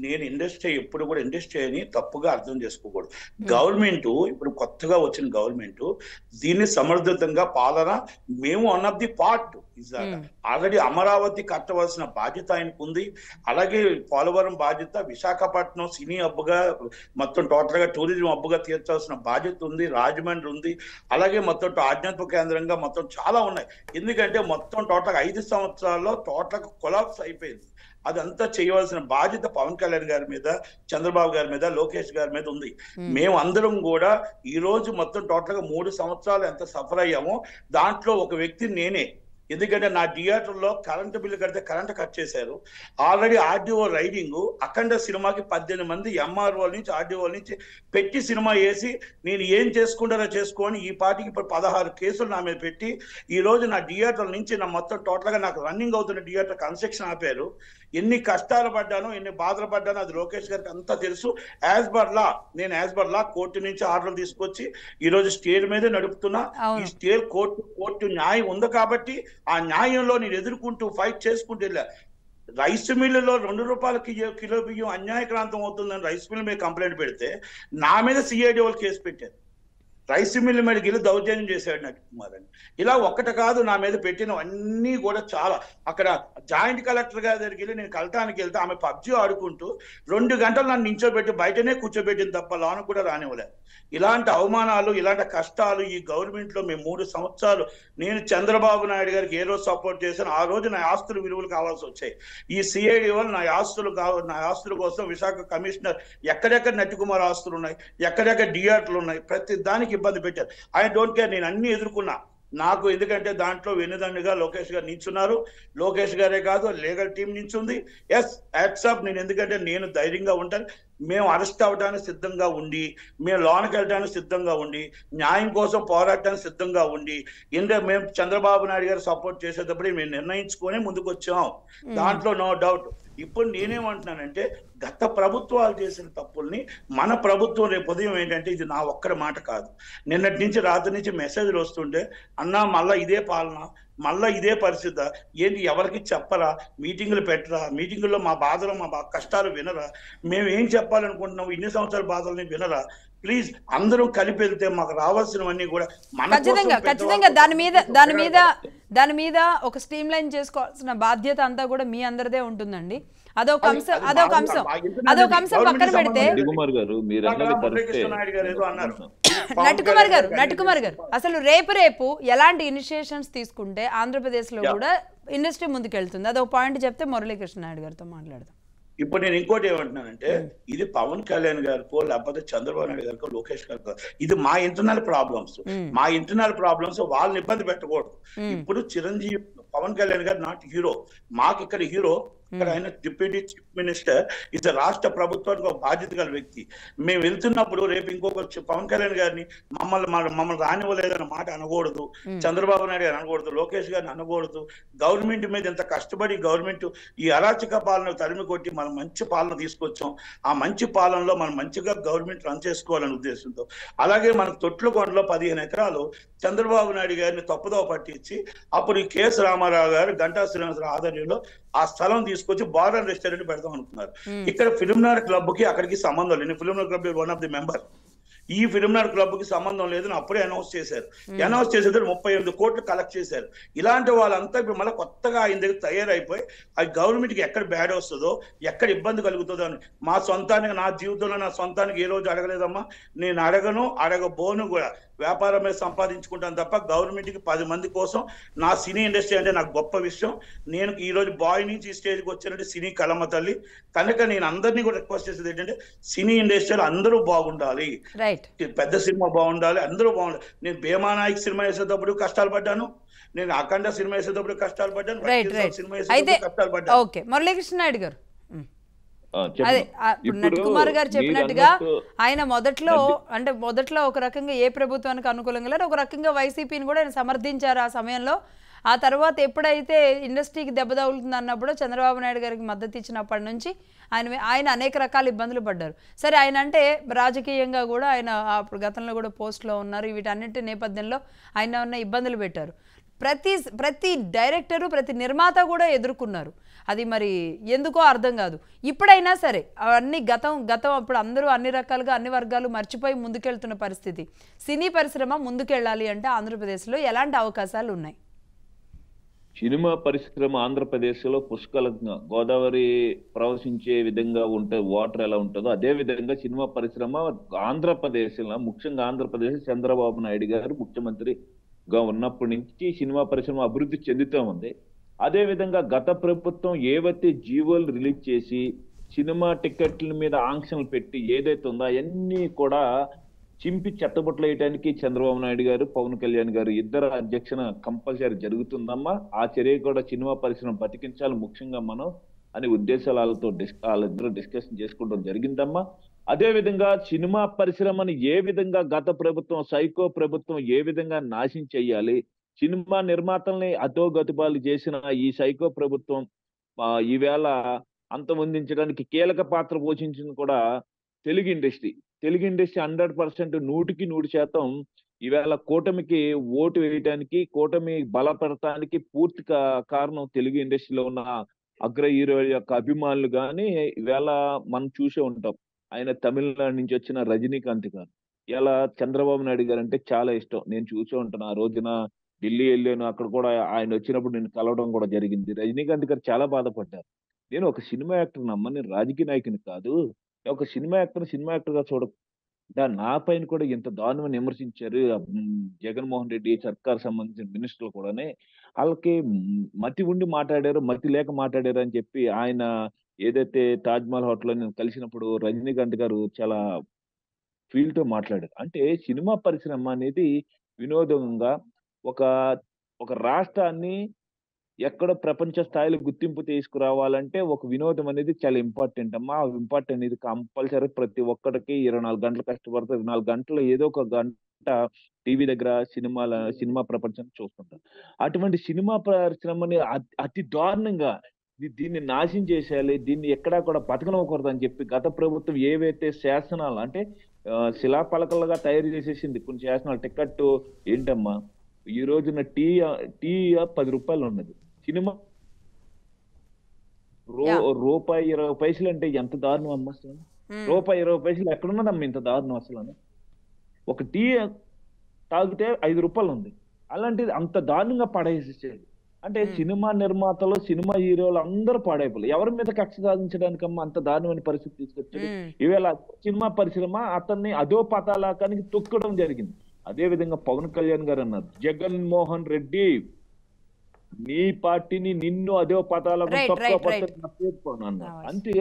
నేను ఇండస్ట్రీ ఎప్పుడు కూడా ఇండస్ట్రీ అని తప్పుగా అర్థం చేసుకోకూడదు. గవర్నమెంట్ ఇప్పుడు కొత్తగా వచ్చిన గవర్నమెంట్ దీన్ని సమర్థితంగా పాలన, మేము one of the part. Already Amaravati కట్టవలసిన బాధ్యత ఆయనకు ఉంది. అలాగే పోలవరం బాధ్యత, విశాఖపట్నం సినీ హబ్గా మొత్తం టోటల్ గా టూరిజం హబ్గా తీర్చాల్సిన బాధ్యత ఉంది. రాజమండ్రి ఉంది. అలాగే మొత్తం ఆధ్యాత్మిక కేంద్రంగా మొత్తం చాలా ఉన్నాయి. ఎందుకంటే మొత్తం టోటల్ 5 సంవత్సరాల్లో టోటల్ కొలాప్స్ అయిపోయింది. అదంతా చేయవలసిన బాధ్యత పవన్ కళ్యాణ్ గారి మీద, చంద్రబాబు గారి మీద, లోకేష్ గారి మీద ఉంది. మేము అందరం కూడా ఈ రోజు మొత్తం టోటల్ గా 3 సంవత్సరాలు ఎంత సఫర్ అయ్యామో దాంట్లో ఒక వ్యక్తి నేనే. ఎందుకంటే నా థియేటర్లో కరెంటు బిల్లు కడితే కరెంటు కట్ చేశారు. ఆల్రెడీ ఆర్డీఓ రైడింగ్ అఖండ సినిమాకి 18 మంది ఎంఆర్ఓ నుంచి, ఆర్డీఓ నుంచి పెట్టి సినిమా వేసి నేను ఏం చేసుకుంటారో చేసుకొని ఈ పార్టీకి ఇప్పుడు 16 కేసులు నా మీద పెట్టి ఈ రోజు నా థియేటర్ నుంచి నా మొత్తం టోటల్గా నాకు రన్నింగ్ అవుతున్న థియేటర్ కన్స్ట్రక్షన్ ఆపారు. ఎన్ని కష్టాలు పడ్డానో, ఎన్ని బాధలు పడ్డానో అది లోకేష్ గారికి అంతా తెలుసు. యాజ్ పర్ లా కోర్టు నుంచి ఆర్డర్లు తీసుకొచ్చి ఈ రోజు స్టేట్ మీదే నడుపుతున్నా. ఈ స్టేట్ కోర్టు న్యాయం ఉంది కాబట్టి ఆ న్యాయంలో నేను ఎదుర్కొంటూ ఫైట్ చేసుకుంటూ వెళ్ళా. రైస్ మిల్లులో 2 రూపాయలకి కిలో బియ్యం అన్యాయక్రాంతం అవుతుందని రైస్ మిల్ మీద కంప్లైంట్ పెడితే నా మీద సిఐడి వాళ్ళు కేసు పెట్టారు. రైస్ మిల్ మీదకి వెళ్ళి దౌర్జన్యం చేశాడు నట్కుమార్ అని. ఇలా ఒక్కటి కాదు, నా మీద పెట్టినవన్నీ కూడా చాలా. అక్కడ జాయింట్ కలెక్టర్ గారి దగ్గరికి వెళ్ళి నేను కలటానికి వెళ్తే ఆమె పబ్జీ ఆడుకుంటూ 2 గంటలు నన్ను నించోబెట్టి బయటనే కూర్చోబెట్టింది తప్ప లోన కూడా రానివ్వలేదు. ఇలాంటి అవమానాలు, ఇలాంటి కష్టాలు ఈ గవర్నమెంట్ లో మేము 3 సంవత్సరాలు, నేను చంద్రబాబు నాయుడు గారికి ఏ రోజు సపోర్ట్ చేశాను ఆ రోజు నా ఆస్తులు విలువలు కావాల్సి వచ్చాయి. ఈ సిఐడి వాళ్ళు నా ఆస్తుల కోసం విశాఖ కమిషనర్ ఎక్కడెక్కడ నట్కుమార్ ఆస్తులు ఉన్నాయి, ఎక్కడెక్కడ థియేటర్లు ఉన్నాయి, ప్రతి దానికి ఇబ్బంది పెట్టారు. ఐ డోంట్ కేర్, నేను అన్ని ఎదుర్కొన్నా. నాకు ఎందుకంటే దాంట్లో వెన్నుదండుగా లోకేష్ గారు నిల్చున్నారు. లోకేష్ గారే కాదు, లీగల్ టీం నిల్చుంది. Yes accept. నేను ఎందుకంటే నేను ధైర్యంగా ఉంటాను. మేము అరెస్ట్ అవ్వడానికి సిద్ధంగా ఉండి, మేము లోనికి వెళ్ళడానికి సిద్ధంగా ఉండి, న్యాయం కోసం పోరాటానికి సిద్ధంగా ఉండి, మేము చంద్రబాబు నాయుడు గారు సపోర్ట్ చేసేటప్పుడు మేము నిర్ణయించుకొని ముందుకు వచ్చాం. దాంట్లో నో డౌట్. ఇప్పుడు నేనేమంటున్నానంటే గత ప్రభుత్వాలు చేసిన తప్పుల్ని మన ప్రభుత్వం రేపు ఉదయం ఏంటంటే, ఇది నా ఒక్కడి మాట కాదు, నిన్నటి నుంచి రాత్రి నుంచి మెసేజ్లు వస్తుంటే, అన్నా మళ్ళా ఇదే పాలన, మళ్ళా ఇదే పరిస్థితి ఏంటి, ఎవరికి చెప్పరా, మీటింగులు పెట్టరా, మీటింగుల్లో మా బాధలు మా కష్టాలు వినరా, మేము ఏం చెప్పాలనుకుంటున్నాం ఇన్ని సంవత్సరాల బాధల్ని వినరా, ప్లీజ్ అందరూ కలిపి వెళ్తే మాకు రావాల్సినవన్నీ కూడా ఖచ్చితంగా దాని మీద ఒక స్ట్రీమ్ లైన్ చేసుకోవాల్సిన బాధ్యత అంతా కూడా మీ అందరిదే ఉంటుందండి. అదొక అంశం పక్కన పెడితే, నటుకుమార్ గారు అసలు రేపు ఎలాంటి ఇనిషియేషన్స్ తీసుకుంటే ఆంధ్రప్రదేశ్ లో కూడా ఇండస్ట్రీ ముందుకెళ్తుంది, అదొక పాయింట్ చెప్తే మురళీకృష్ణ నాయుడు గారితో మాట్లాడదాం. ఇప్పుడు నేను ఇంకోటి ఏమంటున్నానంటే, ఇది పవన్ కళ్యాణ్ గారికో లేకపోతే చంద్రబాబు నాయుడు గారికో లోకేష్ గారికో, ఇది మా ఇంటర్నల్ ప్రాబ్లమ్స్ వాళ్ళని ఇబ్బంది పెట్టకూడదు. ఇప్పుడు చిరంజీవి పవన్ కళ్యాణ్ గారు నాట్ హీరో, మాకు ఇక్కడ హీరో, ఇక్కడ ఆయన డిప్యూటీ చీఫ్ మినిస్టర్, ఇది రాష్ట్ర ప్రభుత్వానికి ఒక బాధ్యత గల వ్యక్తి. మేము వెళ్తున్నప్పుడు రేపు ఇంకొక పవన్ కళ్యాణ్ గారిని మమ్మల్ని రానివ్వలేదన్న మాట అనకూడదు, చంద్రబాబు నాయుడు గారు అనకూడదు, లోకేష్ గారిని అనకూడదు. గవర్నమెంట్ మీద ఇంత కష్టపడి గవర్నమెంట్ ఈ అరాచక పాలన తరిమి కొట్టి మనం మంచి పాలన తీసుకొచ్చాం. ఆ మంచి పాలనలో మనం మంచిగా గవర్నమెంట్ రన్ చేసుకోవాలనే ఉద్దేశంతో, అలాగే మనకు తొట్లకొండలో 15 ఎకరాలు చంద్రబాబు నాయుడు గారిని తప్పుదోవ పట్టించి, అప్పుడు ఈ కేఎస్ రామారావు గారు గంటా శ్రీనివాసరావు ఆధ్వర్యంలో ఆ స్థలం తీసుకొచ్చి బార్ అండ్ రెస్టారెంట్ పెడతాం అనుకున్నారు. ఇక్కడ ఫిల్మ్నగర్ క్లబ్ కి అక్కడికి సంబంధం లేదు. Filmnagar club one of the member. ఈ ఫిల్మ్నగర్ క్లబ్ కి సంబంధం లేదని అప్పుడే అనౌన్స్ చేశారు. 38 కోట్లు కలెక్ట్ చేశారు. ఇలాంటి వాళ్ళంతా ఇప్పుడు మళ్ళీ కొత్తగా ఆయన దగ్గర తయారైపోయి, అది గవర్నమెంట్ కి ఎక్కడ బ్యాడ్ వస్తుందో, ఎక్కడ ఇబ్బంది కలుగుతుందో అని, మా సొంతానికి, నా జీవితంలో నా సొంతానికి ఏ రోజు అడగలేదమ్మా, నేను అడగబోను కూడా. వ్యాపారం మీద సంపాదించుకుంటాను తప్ప గవర్నమెంట్ కి 10 మంది కోసం. నా సినీ ఇండస్ట్రీ అంటే నాకు గొప్ప విషయం. నేను ఈ రోజు బాయ్ నుంచి ఈ స్టేజ్కి వచ్చానంటే సినీ కలమ్మ తల్లి కనుక నేను అందరినీ కూడా రిక్వెస్ట్ చేసేది ఏంటంటే, సినీ ఇండస్ట్రీలో అందరూ బాగుండాలి, పెద్ద సినిమా బాగుండాలి, అందరూ బాగుండాలి. నేను భీమానాయక్ సినిమా వేసేటప్పుడు కష్టాలు పడ్డాను, నేను అఖండ సినిమా వేసేటప్పుడు కష్టాలు పడ్డాను, సినిమా వేసేటప్పుడు కష్టాలు పడ్డాను. మురళీకృష్ణ నాయుడు గారు, అదే నటుకుమార్ గారు చెప్పినట్టుగా ఆయన మొదట్లో ఒక రకంగా ఏ ప్రభుత్వానికి అనుకూలంగా లేరు, ఒక రకంగా వైసీపీని కూడా ఆయన సమర్థించారు ఆ సమయంలో. ఆ తర్వాత ఎప్పుడైతే ఇండస్ట్రీకి దెబ్బ తగులుతుంది అన్నప్పుడు చంద్రబాబు నాయుడు గారికి మద్దతు ఇచ్చినప్పటి నుంచి ఆయన అనేక రకాల ఇబ్బందులు పడ్డారు. సరే, ఆయన అంటే రాజకీయంగా కూడా ఆయన అప్పుడు గతంలో కూడా పోస్ట్లో ఉన్నారు. వీటన్నిటి నేపథ్యంలో ఆయన ఉన్న ఇబ్బందులు పెట్టారు. ప్రతి డైరెక్టరు, ప్రతి నిర్మాత కూడా ఎదుర్కొన్నారు. అది మరి ఎందుకో అర్థం కాదు. ఇప్పుడైనా సరే అవన్నీ గతం అప్పుడు అందరూ అన్ని రకాలుగా అన్ని వర్గాలు మర్చిపోయి ముందుకెళ్తున్న పరిస్థితి. సినీ పరిశ్రమ ముందుకెళ్ళాలి అంటే ఆంధ్రప్రదేశ్లో ఎలాంటి అవకాశాలు ఉన్నాయి? సినిమా పరిశ్రమ ఆంధ్రప్రదేశ్లో పుష్కలంగా గోదావరి ప్రవహించే విధంగా ఉంటే వాటర్ ఎలా ఉంటుందో అదే విధంగా సినిమా పరిశ్రమ ఆంధ్రప్రదేశ్లో, ముఖ్యంగా ఆంధ్రప్రదేశ్ చంద్రబాబు నాయుడు గారు ముఖ్యమంత్రిగా ఉన్నప్పటి నుంచి సినిమా పరిశ్రమ అభివృద్ధి చెందుతూ ఉంది. అదే విధంగా గత ప్రభుత్వం ఏవైతే జీవోలు రిలీజ్ చేసి సినిమా టికెట్ల మీద ఆంక్షలు పెట్టి ఏదైతే ఉందో అవన్నీ కూడా చింపి చెత్తబుట్టలు వేయడానికి చంద్రబాబు నాయుడు గారు, పవన్ కళ్యాణ్ గారు ఇద్దరు అధ్యక్షన కంపల్సరీ జరుగుతుందమ్మా. ఆ చర్య కూడా సినిమా పరిశ్రమ బతికించాలి ముఖ్యంగా మనం అనే ఉద్దేశాలతో వాళ్ళిద్దరూ డిస్కషన్ చేసుకోవడం జరిగిందమ్మా. అదే విధంగా సినిమా పరిశ్రమని ఏ విధంగా గత ప్రభుత్వం, సైకో ప్రభుత్వం ఏ విధంగా నాశనం చేయాలి, సినిమా నిర్మాతల్ని అధోగతిపాలు చేసిన ఈ సైకో ప్రభుత్వం ఈవేళ అంతమొందించడానికి కీలక పాత్ర పోషించింది కూడా తెలుగు ఇండస్ట్రీ 100% 100% ఈవేళ కూటమికి ఓటు వేయడానికి, కూటమి బలపడటానికి పూర్తి కారణం తెలుగు ఇండస్ట్రీలో ఉన్న అగ్ర హీరో యొక్క అభిమానులు. కానీ ఈవేళ మనం చూసే ఉంటాం, ఆయన తమిళనాడు నుంచి వచ్చిన రజనీకాంత్ గారు ఇలా చంద్రబాబు నాయుడు గారు అంటే చాలా ఇష్టం. నేను చూసే ఉంటాను. ఆ రోజున ఢిల్లీ వెళ్ళాను, అక్కడ కూడా ఆయన వచ్చినప్పుడు నేను కలవడం కూడా జరిగింది. రజనీకాంత్ గారు చాలా బాధపడ్డారు. నేను ఒక సినిమా యాక్టర్ నమ్మ, నేను రాజకీయ నాయకుని కాదు, ఒక సినిమా యాక్టర్ గా చూడకుండా నా పైన కూడా ఇంత దారుణంగా విమర్శించారు జగన్మోహన్ రెడ్డి సర్కార్ సంబంధించిన మినిస్టర్లు కూడానే. వాళ్ళకి మతి ఉండి మాట్లాడారు, మతి లేక మాట్లాడారు అని చెప్పి ఆయన ఏదైతే తాజ్ మహల్ హోటల్లో నేను కలిసినప్పుడు రజనీకాంత్ గారు చాలా ఫీల్ తో మాట్లాడారు. అంటే సినిమా పరిశ్రమ అనేది వినోదంగా ఒక రాష్ట్రాన్ని ఎక్కడో ప్రపంచ స్థాయిలో గుర్తింపు తీసుకురావాలంటే ఒక వినోదం అనేది చాలా ఇంపార్టెంట్ అమ్మా. ఆ ఇంపార్టెంట్ అనేది కంపల్సరీ ప్రతి ఒక్కరికి 24 గంటలు కష్టపడతారు. 24 గంటలు ఏదో ఒక గంట టీవీ దగ్గర సినిమా ప్రపంచాన్ని చూస్తుంటారు. అటువంటి సినిమా పరిశ్రమని అతి దారుణంగా దీన్ని నాశనం చేసేయాలి, దీన్ని ఎక్కడా కూడా బతకనివ్వకూడదు అని చెప్పి గత ప్రభుత్వం ఏవైతే శాసనాలు అంటే శిలాపలకలుగా తయారు చేసేసింది కొన్ని శాసనాలు. టికెట్ ఏంటమ్మా ఈ రోజున టీ 10 రూపాయలు ఉన్నది, సినిమా రూపాయి 20 పైసలు అంటే ఎంత దారుణం అమ్మ అసలు. రూపాయి 20 పైసలు ఎక్కడున్నదమ్మా ఇంత దారుణం అసలు. ఒక టీ తాగితే 5 రూపాయలు ఉంది, అలాంటిది అంత దారుణంగా పడేసేసేది. అంటే సినిమా నిర్మాతలు సినిమా హీరోలు అందరూ పాడైపోలేదు. ఎవరి మీద కక్ష సాధించడానికమ్మా అంత దారుణమైన పరిస్థితి తీసుకొచ్చాడు. ఈవేళ సినిమా పరిశ్రమ అతన్ని అదో పతాలాకానికి తొక్కడం జరిగింది. అదే విధంగా పవన్ కళ్యాణ్ గారు అన్నారు, జగన్మోహన్ రెడ్డి నీ పార్టీని నిన్ను అదే పతాలకు అన్నారు. అంటే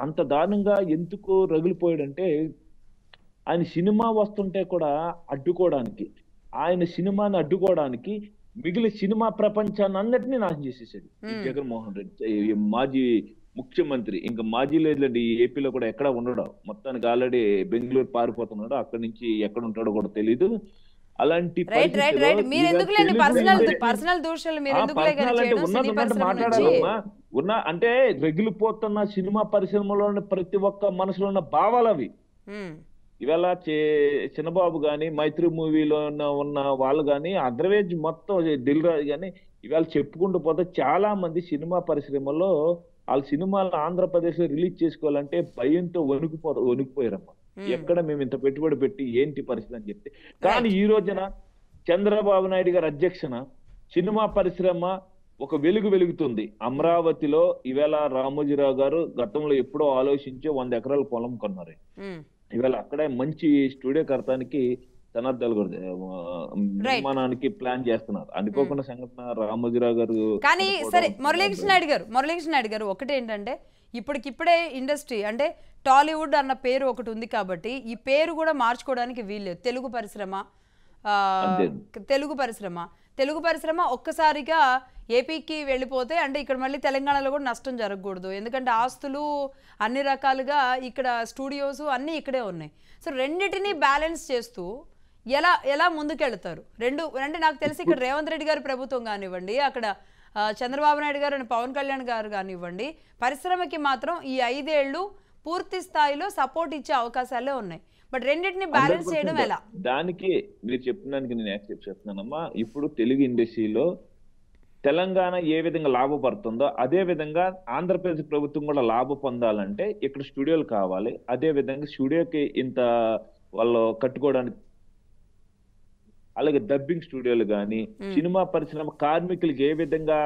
అంత దారుణంగా ఎందుకు రగిలిపోయాడంటే ఆయన సినిమా వస్తుంటే కూడా అడ్డుకోవడానికి, ఆయన సినిమాని అడ్డుకోవడానికి మిగిలిన సినిమా ప్రపంచాన్ని అందరినీ నాశనం చేసేసాడు జగన్మోహన్ రెడ్డి, మాజీ ముఖ్యమంత్రి. ఇంకా మాజీ లేదులేండి, ఏపీలో కూడా ఎక్కడ ఉండడు, మొత్తానికి ఆల్రెడీ బెంగళూరు పారిపోతున్నాడు, అక్కడి నుంచి ఎక్కడ ఉంటాడో కూడా తెలియదు. అలాంటి మాట్లాడాలమ్మా అంటే రగిలిపోతున్న సినిమా పరిశ్రమలో ప్రతి ఒక్క మనసులో ఉన్న భావాలు అవి. ఇవాళ చిన్నబాబు గాని మైత్రి మూవీలో ఉన్న వాళ్ళు గాని అదర్వేజ్ మొత్తం దిల్ రాజు గాని ఇవాళ చెప్పుకుంటూ పోతే చాలా మంది సినిమా పరిశ్రమలో వాళ్ళ సినిమాలు ఆంధ్రప్రదేశ్ లో రిలీజ్ చేసుకోవాలంటే భయంతో వణికిపోయారమ్మా. ఎక్కడ మేము ఇంత పెట్టుబడి పెట్టి ఏంటి పరిస్థితి అని చెప్తే. కానీ ఈ రోజున చంద్రబాబు నాయుడు గారి అధ్యక్షన సినిమా పరిశ్రమ ఒక వెలుగుతుంది. అమరావతిలో ఈవేళ రామోజీరావు గారు గతంలో ఎప్పుడో ఆలోచించి 100 ఎకరాల పొలం కొన్నారు. ఇవాళ అక్కడే మంచి స్టూడియో కడతానికి సన్నద్దాలు కూడా నిర్మాణానికి ప్లాన్ చేస్తున్నారు. అనుకోకుండా సంఘటన రామోజీరావు గారు. కానీ సరే మురళీకృష్ణ నాయుడు గారు ఒకటి ఏంటంటే ఇప్పటికిప్పుడే ఇండస్ట్రీ అంటే టాలీవుడ్ అన్న పేరు ఒకటి ఉంది కాబట్టి ఈ పేరు కూడా మార్చుకోవడానికి వీల్లేదు. తెలుగు పరిశ్రమ ఒక్కసారిగా ఏపీకి వెళ్ళిపోతే అంటే ఇక్కడ మళ్ళీ తెలంగాణలో కూడా నష్టం జరగకూడదు. ఎందుకంటే ఆస్తులు అన్ని రకాలుగా ఇక్కడ స్టూడియోస్ అన్నీ ఇక్కడే ఉన్నాయి. సో రెండింటినీ బ్యాలెన్స్ చేస్తూ ఎలా ముందుకెళ్తారు? అంటే నాకు తెలిసి ఇక్కడ రేవంత్ రెడ్డి గారి ప్రభుత్వం కానివ్వండి, అక్కడ చంద్రబాబు నాయుడు గారు అండ్ పవన్ కళ్యాణ్ గారు కానివ్వండి, పరిశ్రమకి మాత్రం ఈ 5 ఏళ్ళు పూర్తి స్థాయిలో సపోర్ట్ ఇచ్చే అవకాశాలే ఉన్నాయి. బట్ రెండింటిని బ్యాలెన్స్ చేయడం ఎలా? దానికి మీరు చెప్పినానికి నేను యాక్సెప్ట్ చేస్తున్నానమ్మా. ఇప్పుడు తెలుగు ఇండస్ట్రీలో తెలంగాణ ఏ విధంగా లాభపడుతుందో అదే విధంగా ఆంధ్రప్రదేశ్ ప్రభుత్వం కూడా లాభ పొందాలంటే ఇక్కడ స్టూడియోలు కావాలి. అదే విధంగా స్టూడియోకి ఇంత వాళ్ళు కట్టుకోవడానికి, అలాగే డబ్బింగ్ స్టూడియోలు కానీ సినిమా పరిశ్రమ కార్మికులకి ఏ విధంగా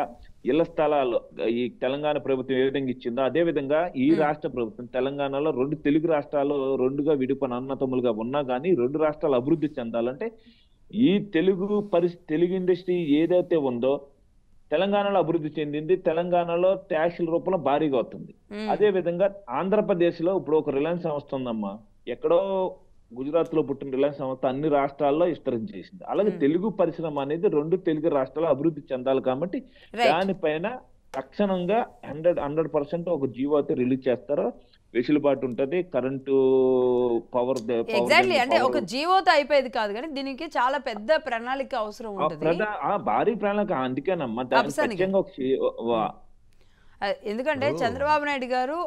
ఇళ్ల స్థలాలు ఈ తెలంగాణ ప్రభుత్వం ఏ విధంగా ఇచ్చిందో అదే విధంగా ఈ రాష్ట్ర ప్రభుత్వం తెలంగాణలో 2 తెలుగు రాష్ట్రాలు 2గా విడిపోయిన అన్నతమ్ములుగా ఉన్నా కానీ 2 రాష్ట్రాలు అభివృద్ధి చెందాలంటే ఈ తెలుగు ఇండస్ట్రీ ఏదైతే ఉందో తెలంగాణలో అభివృద్ధి చెందింది. తెలంగాణలో ట్యాక్సుల రూపంలో భారీగా అవుతుంది. అదే విధంగా ఆంధ్రప్రదేశ్ లో ఇప్పుడు ఒక రిలయన్స్ సంస్థ ఉందమ్మా, ఎక్కడో గుజరాత్ లో పుట్టిన రిలయన్స్ సంస్థ అన్ని రాష్ట్రాల్లో విస్తరించేసింది. అలాగే తెలుగు పరిశ్రమ అనేది 2 తెలుగు రాష్ట్రాలు అభివృద్ధి చెందాలి కాబట్టి దానిపైన తక్షణంగా 100% ఒక జీవో అయితే రిలీజ్ చేస్తారో వెసులుబాటు ఉంటది. కరెంటు పవర్ ఎగ్జాక్ట్లీ అంటే ఒక జీవోతో అయిపోయేది కాదు కానీ దీనికి చాలా పెద్ద ప్రణాళిక అవసరం ఉంటుంది, భారీ ప్రణాళిక. అందుకేనమ్మా ఎందుకంటే చంద్రబాబు నాయుడు గారు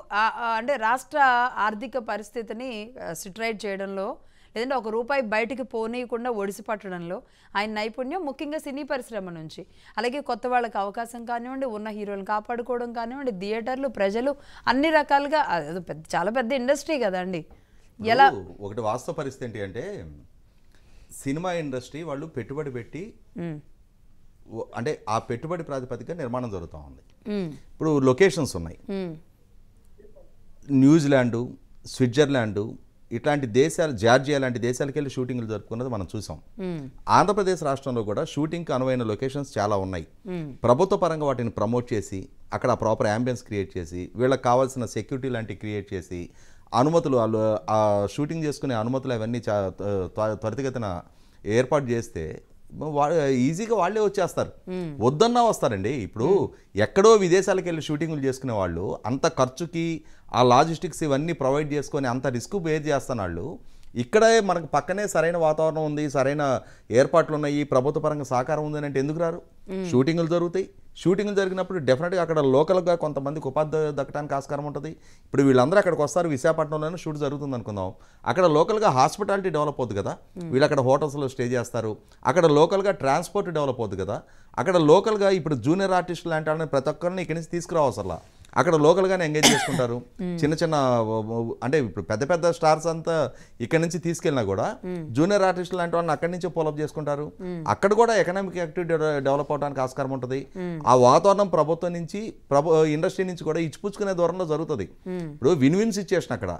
అంటే రాష్ట్ర ఆర్థిక పరిస్థితిని సిట్రైట్ చేయడంలో లేదంటే ఒక రూపాయి బయటికి పోనీయకుండా ఒడిసి పట్టడంలో ఆయన నైపుణ్యం ముఖ్యంగా సినీ పరిశ్రమ నుంచి, అలాగే కొత్త వాళ్ళకి అవకాశం కానివ్వండి, ఉన్న హీరోలను కాపాడుకోవడం కానివ్వండి, థియేటర్లు, ప్రజలు అన్ని రకాలుగా చాలా పెద్ద ఇండస్ట్రీ కదండి. ఎలా ఒకటి వాస్తవ పరిస్థితి ఏంటి అంటే సినిమా ఇండస్ట్రీ వాళ్ళు పెట్టుబడి పెట్టి అంటే ఆ పెట్టుబడి ప్రాతిపదిక నిర్మాణం జరుగుతూ ఉంది. ఇప్పుడు లొకేషన్స్ ఉన్నాయి, న్యూజిలాండు, స్విట్జర్లాండు ఇట్లాంటి దేశాలు, జార్జియా లాంటి దేశాలకు వెళ్ళి షూటింగ్లు జరుపుకున్నది మనం చూసాం. ఆంధ్రప్రదేశ్ రాష్ట్రంలో కూడా షూటింగ్కి అనువైన లొకేషన్స్ చాలా ఉన్నాయి. ప్రభుత్వ పరంగా వాటిని ప్రమోట్ చేసి అక్కడ ప్రాపర్ యాంబియన్స్ క్రియేట్ చేసి వీళ్ళకి కావాల్సిన సెక్యూరిటీ లాంటివి క్రియేట్ చేసి అనుమతులు ఆ షూటింగ్ చేసుకునే అనుమతులు అవన్నీ త్వరితగతిన ఏర్పాటు చేస్తే ఈజీగా వాళ్ళే వచ్చేస్తారు, వద్దన్నా వస్తారండి. ఇప్పుడు ఎక్కడో విదేశాలకు వెళ్ళి షూటింగ్లు చేసుకునే వాళ్ళు అంత ఖర్చుకి ఆ లాజిస్టిక్స్ ఇవన్నీ ప్రొవైడ్ చేసుకొని అంత రిస్క్ బేర్ చేస్తున్న వాళ్ళు ఇక్కడే మనకు పక్కనే సరైన వాతావరణం ఉంది, సరైన ఏర్పాట్లు ఉన్నాయి, ప్రభుత్వ పరంగా సహకారం ఉంది అంటే ఎందుకు రారు? షూటింగ్లు జరుగుతాయి, షూటింగ్ జరిగినప్పుడు డెఫినెట్గా అక్కడ లోకల్గా కొంతమందికి ఉపాధి దక్కడానికి ఆస్కారం ఉంటుంది. ఇప్పుడు వీళ్ళందరూ అక్కడికి వస్తారు, విశాఖపట్నంలోనే షూట్ జరుగుతుంది అనుకుందాం, అక్కడ లోకల్గా హాస్పిటాలిటీ డెవలప్ అవుతుంది కదా, వీళ్ళు అక్కడ హోటల్స్లో స్టే చేస్తారు, అక్కడ లోకల్గా ట్రాన్స్పోర్ట్ డెవలప్ అవుతుంది కదా, అక్కడ లోకల్గా ఇప్పుడు జూనియర్ ఆర్టిస్టులు లాంటి వాళ్ళని ప్రతి ఒక్కరిని ఇక్కడి నుంచి తీసుకురావచ్చు. అలా అక్కడ లోకల్గానే ఎంగేజ్ చేసుకుంటారు. చిన్న చిన్న అంటే ఇప్పుడు పెద్ద పెద్ద స్టార్స్ అంతా ఇక్కడ నుంచి తీసుకెళ్ళినా కూడా జూనియర్ ఆర్టిస్టులు లాంటి వాళ్ళని అక్కడి నుంచే ఫాలోఅప్ చేసుకుంటారు. అక్కడ కూడా ఎకనామిక్ యాక్టివిటీ డెవలప్ అవడానికి ఆస్కారం ఉంటుంది. ఆ వాతావరణం ప్రభుత్వం నుంచి ఇండస్ట్రీ నుంచి కూడా ఇచ్చిపుచ్చుకునే దూరంలో జరుగుతుంది. ఇప్పుడు విన్ విన్ సిచ్యుయేషన్ అక్కడ.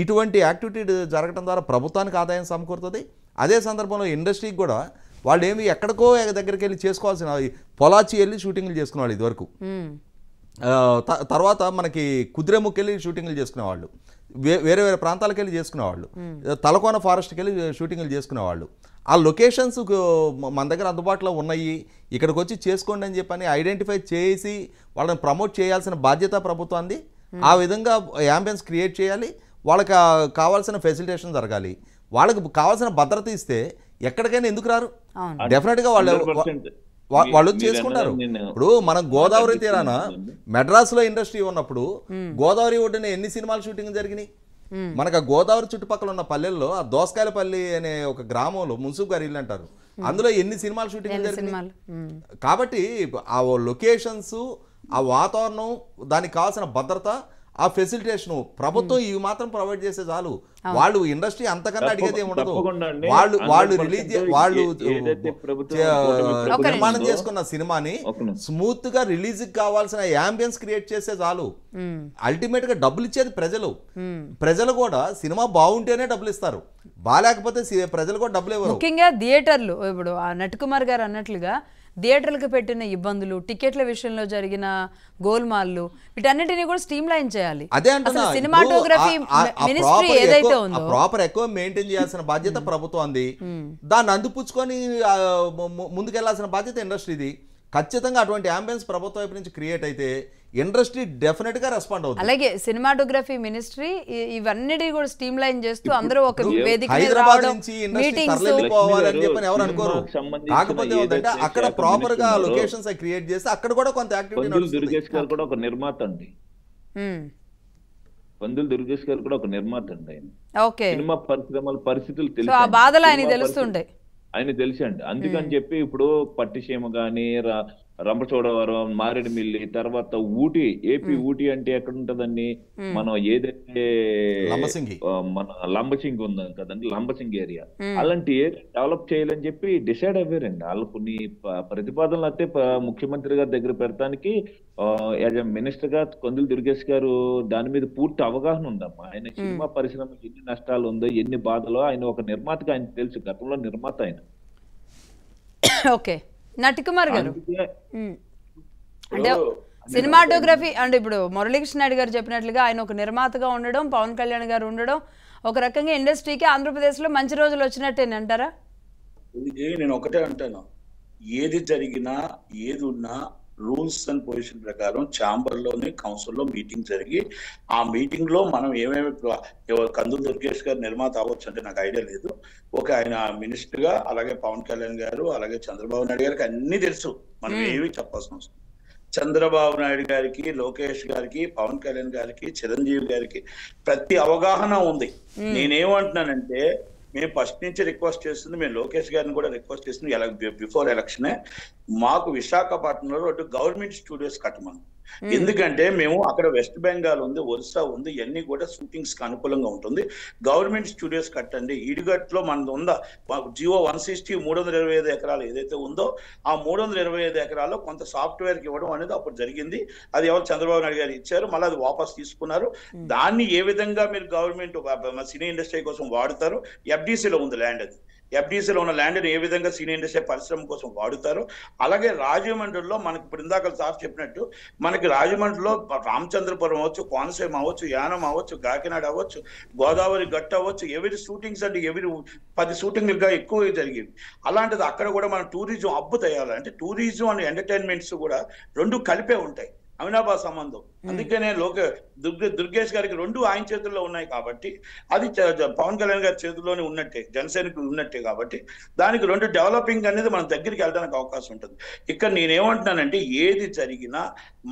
ఇటువంటి యాక్టివిటీ జరగడం ద్వారా ప్రభుత్వానికి ఆదాయం సమకూరుతుంది. అదే సందర్భంలో ఇండస్ట్రీకి కూడా వాళ్ళు ఏమి ఎక్కడికో దగ్గరికి వెళ్ళి చేసుకోవాల్సిన, పొలాచి వెళ్ళి షూటింగ్లు చేసుకునేవాళ్ళు ఇదివరకు. తర్వాత మనకి కుదిరేముకి వెళ్ళి షూటింగ్లు చేసుకునేవాళ్ళు, వేరే వేరే ప్రాంతాలకు వెళ్ళి చేసుకునేవాళ్ళు, తలకోన ఫారెస్ట్కి వెళ్ళి షూటింగ్లు చేసుకునేవాళ్ళు. ఆ లొకేషన్స్ మన దగ్గర అందుబాటులో ఉన్నాయి, ఇక్కడికి వచ్చి చేసుకోండి అని చెప్పని ఐడెంటిఫై చేసి వాళ్ళని ప్రమోట్ చేయాల్సిన బాధ్యత ప్రభుత్వాన్ని. ఆ విధంగా యాంబియన్స్ క్రియేట్ చేయాలి, వాళ్ళకి కావాల్సిన ఫెసిలిటేషన్ జరగాలి, వాళ్ళకి కావాల్సిన భద్రత ఇస్తే ఎక్కడికైనా ఎందుకు రారు? డెఫినెట్గా వాళ్ళు చేసుకుంటారు. ఇప్పుడు మనం గోదావరి తీరాన మెడ్రాస్లో ఇండస్ట్రీ ఉన్నప్పుడు గోదావరి ఒడ్డున ఎన్ని సినిమాల షూటింగ్ జరిగినాయి? మనకు ఆ గోదావరి చుట్టుపక్కల ఉన్న పల్లెల్లో ఆ దోసకాయలపల్లి అనే ఒక గ్రామంలో మున్సిపల్ గారు ఇల్లు అంటారు, అందులో ఎన్ని సినిమాల షూటింగ్ జరిగినాయి? కాబట్టి ఆ లొకేషన్స్, ఆ వాతావరణం, దానికి కావాల్సిన భద్రత, ఆ ఫెసిలిటేషన్ ప్రభుత్వం ఇవి మాత్రం ప్రొవైడ్ చేసే చాలు. వాళ్ళు ఇండస్ట్రీ అంతకన్నా అడిగేది ఏమి ఉండదు. వాళ్ళు రిలీజ్ నిర్మాణం చేసుకున్న సినిమాని స్మూత్ గా రిలీజ్ కావాల్సిన యాంబియన్స్ క్రియేట్ చేసే చాలు. అల్టిమేట్ గా డబ్బులు ఇచ్చేది ప్రజలు కూడా సినిమా బాగుంటేనే డబ్బులు ఇస్తారు, బాగాలేకపోతే ప్రజలు కూడా డబ్బులు ఇవ్వరు. ముఖ్యంగా థియేటర్లు, ఇప్పుడు నటకుమార్ గారు అన్నట్లుగా థియేటర్లకు పెట్టిన ఇబ్బందులు, టికెట్ల విషయంలో జరిగిన గోల్మాల్లు, వీటన్నిటిని కూడా స్ట్రీమ్ లైన్ చేయాలి. అదే అంటున్నా, సినిమాటోగ్రఫీ మినిస్ట్రీ ఏదైతే ఉందో ప్రాపర్ ఎక్కువ మెయింటైన్ చేయాల్సిన బాధ్యత ప్రభుత్వంది, దాన్ని అందిపుచ్చుకొని ముందుకెళ్లాల్సిన బాధ్యత ఇండస్ట్రీది. ఖచ్చితంగా అటువంటి అంబియన్స్ ప్రభుత్వం వైపు నుంచి క్రియేట్ అయితే ఇండస్ట్రీ డెఫినెట్ గా రెస్పాండ్ అవుతుంది. అలాగే సినిమాటోగ్రఫీ మినిస్ట్రీ ఇవన్నీ కూడా స్ట్రీమ్ లైన్ చేస్తూ అందరూ ఒక వేదిక మీద హైదరాబాద్ రావడం, నుంచి ఇండస్ట్రీ మీటింగ్స్, తరలిపోవాలని చెప్పని ఎవరు అనుకోరు. కాకపోతే ఏంటంటే అక్కడ ప్రాపర్ గా లొకేషన్స్ క్రియేట్ చేస్తే అక్కడ కూడా కొంత యాక్టివిటీ నడుస్తుంది. దుర్గేష్ గారు కూడా ఒక నిర్మాత అండి, పందులు దుర్గేష్ గారు కూడా ఒక నిర్మాత అండి. ఆయన ఓకే, సినిమా పరిశ్రమల పరిస్థితులు సో ఆ బాధలు ఆయన తెలుస్తుంటాయి, ఆయన తెలిసండి. అందుకని చెప్పి ఇప్పుడు పట్టిసీమ గాని, రంపచోడవరం, మారేడుమిల్లి, తర్వాత ఊటీ, ఏపీ ఊటీ అంటే ఎక్కడ ఉంటదండి, మనం ఏదైతే మన లంబసింగి ఉందాం కదండి, లంబసింగి ఏరియా, అలాంటి ఏరియా డెవలప్ చేయాలని చెప్పి డిసైడ్ అయ్యారండి. వాళ్ళు కొన్ని ప్రతిపాదనలు అయితే ముఖ్యమంత్రి గారి దగ్గర పెడతానికి యాజ్ ఎ మినిస్టర్ గా కొందులు దుర్గేష్ గారు దాని మీద పూర్తి అవగాహన ఉందమ్మా. ఆయన సినిమా పరిశ్రమ ఎన్ని నష్టాలు ఉందో, ఎన్ని బాధలో, ఆయన ఒక నిర్మాతగా ఆయన తెలుసు, గతంలో నిర్మాత ఆయన. ఓకే, నటకుమార్ గారు అంటే సినిమాటోగ్రఫీ అంటే ఇప్పుడు మురళీకృష్ణ నాయుడు గారు చెప్పినట్లుగా ఆయన ఒక నిర్మాతగా ఉండడం, పవన్ కళ్యాణ్ గారు ఉండడం, ఒక రకంగా ఇండస్ట్రీకి ఆంధ్రప్రదేశ్లో మంచి రోజులు వచ్చినట్టేనే అంటారా? నేను ఒకటే అంటాను, ఏది జరిగినా ఏది ఉన్నా రూల్స్ అండ్ పొజిషన్ ప్రకారం ఛాంబర్లోనే కౌన్సిల్లో మీటింగ్ జరిగి, ఆ మీటింగ్ లో మనం ఏమేమి కందులు దుర్గేష్ గారు నిర్మాత అవ్వచ్చు అంటే నాకు ఐడియా లేదు. ఒక ఆయన మినిస్టర్ గా, అలాగే పవన్ కళ్యాణ్ గారు, అలాగే చంద్రబాబు నాయుడు గారికి అన్ని తెలుసు, మనం ఏమి చెప్పాల్సిన అవసరం. చంద్రబాబు నాయుడు గారికి, లోకేష్ గారికి, పవన్ కళ్యాణ్ గారికి, చిరంజీవి గారికి ప్రతి అవగాహన ఉంది. నేనేమంటున్నానంటే, మేము ఫస్ట్ నుంచి రిక్వెస్ట్ చేస్తుంది, మేము లోకేష్ గారిని కూడా రిక్వెస్ట్ చేస్తుంది, బిఫోర్ ఎలక్షనే మాకు విశాఖపట్నంలో గవర్నమెంట్ స్టూడియోస్ కట్టమని. ఎందుకంటే మేము అక్కడ వెస్ట్ బెంగాల్ ఉంది, ఒరిస్సా ఉంది, ఇవన్నీ కూడా షూటింగ్స్ కి అనుకూలంగా ఉంటుంది. గవర్నమెంట్ స్టూడియోస్ కట్టండి. ఈడిగట్లో మనది ఉందా, మాకు జియో 160 325 ఎకరాలు ఏదైతే ఉందో, ఆ 325 ఎకరాల్లో కొంత సాఫ్ట్వేర్కి ఇవ్వడం అనేది అప్పుడు జరిగింది. అది ఎవరు చంద్రబాబు నాయుడు గారు ఇచ్చారు, మళ్ళీ అది వాపస్ తీసుకున్నారు. దాన్ని ఏ విధంగా మీరు గవర్నమెంట్ సినీ ఇండస్ట్రీ కోసం వాడుతారు, ఎఫ్డీసీలో ఉంది ల్యాండ్, అది ఎఫ్డీసీలో ఉన్న ల్యాండ్ని ఏ విధంగా సినీ ఇండస్ట్రీ పరిశ్రమ కోసం వాడుతారు. అలాగే రాజమండ్రిలో మనకి ఇప్పుడు ఇందాక సార్ చెప్పినట్టు, మనకి రాజమండ్రిలో రామచంద్రపురం అవ్వచ్చు, కోనసీమ అవ్వచ్చు, యానం అవ్వచ్చు, కాకినాడ అవ్వచ్చు, గోదావరి గట్టు అవ్వచ్చు, ఎవరి షూటింగ్స్ అంటే ఎవరి 10 షూటింగ్లుగా ఎక్కువ జరిగేవి. అలాంటిది అక్కడ కూడా మనం టూరిజం అబ్బు తయారు, అంటే టూరిజం అండ్ ఎంటర్టైన్మెంట్స్ కూడా రెండు కలిపే ఉంటాయి. అవినాభావ సంబంధం. అందుకనే దుర్గేష్ గారికి 2 ఆయన చేతుల్లో ఉన్నాయి కాబట్టి అది పవన్ కళ్యాణ్ గారి చేతుల్లోనే ఉన్నట్టే, జనసేనకు ఉన్నట్టే. కాబట్టి దానికి 2 డెవలపింగ్ అనేది మనం దగ్గరికి వెళ్ళడానికి అవకాశం ఉంటుంది. ఇక్కడ నేనేమంటున్నానంటే ఏది జరిగినా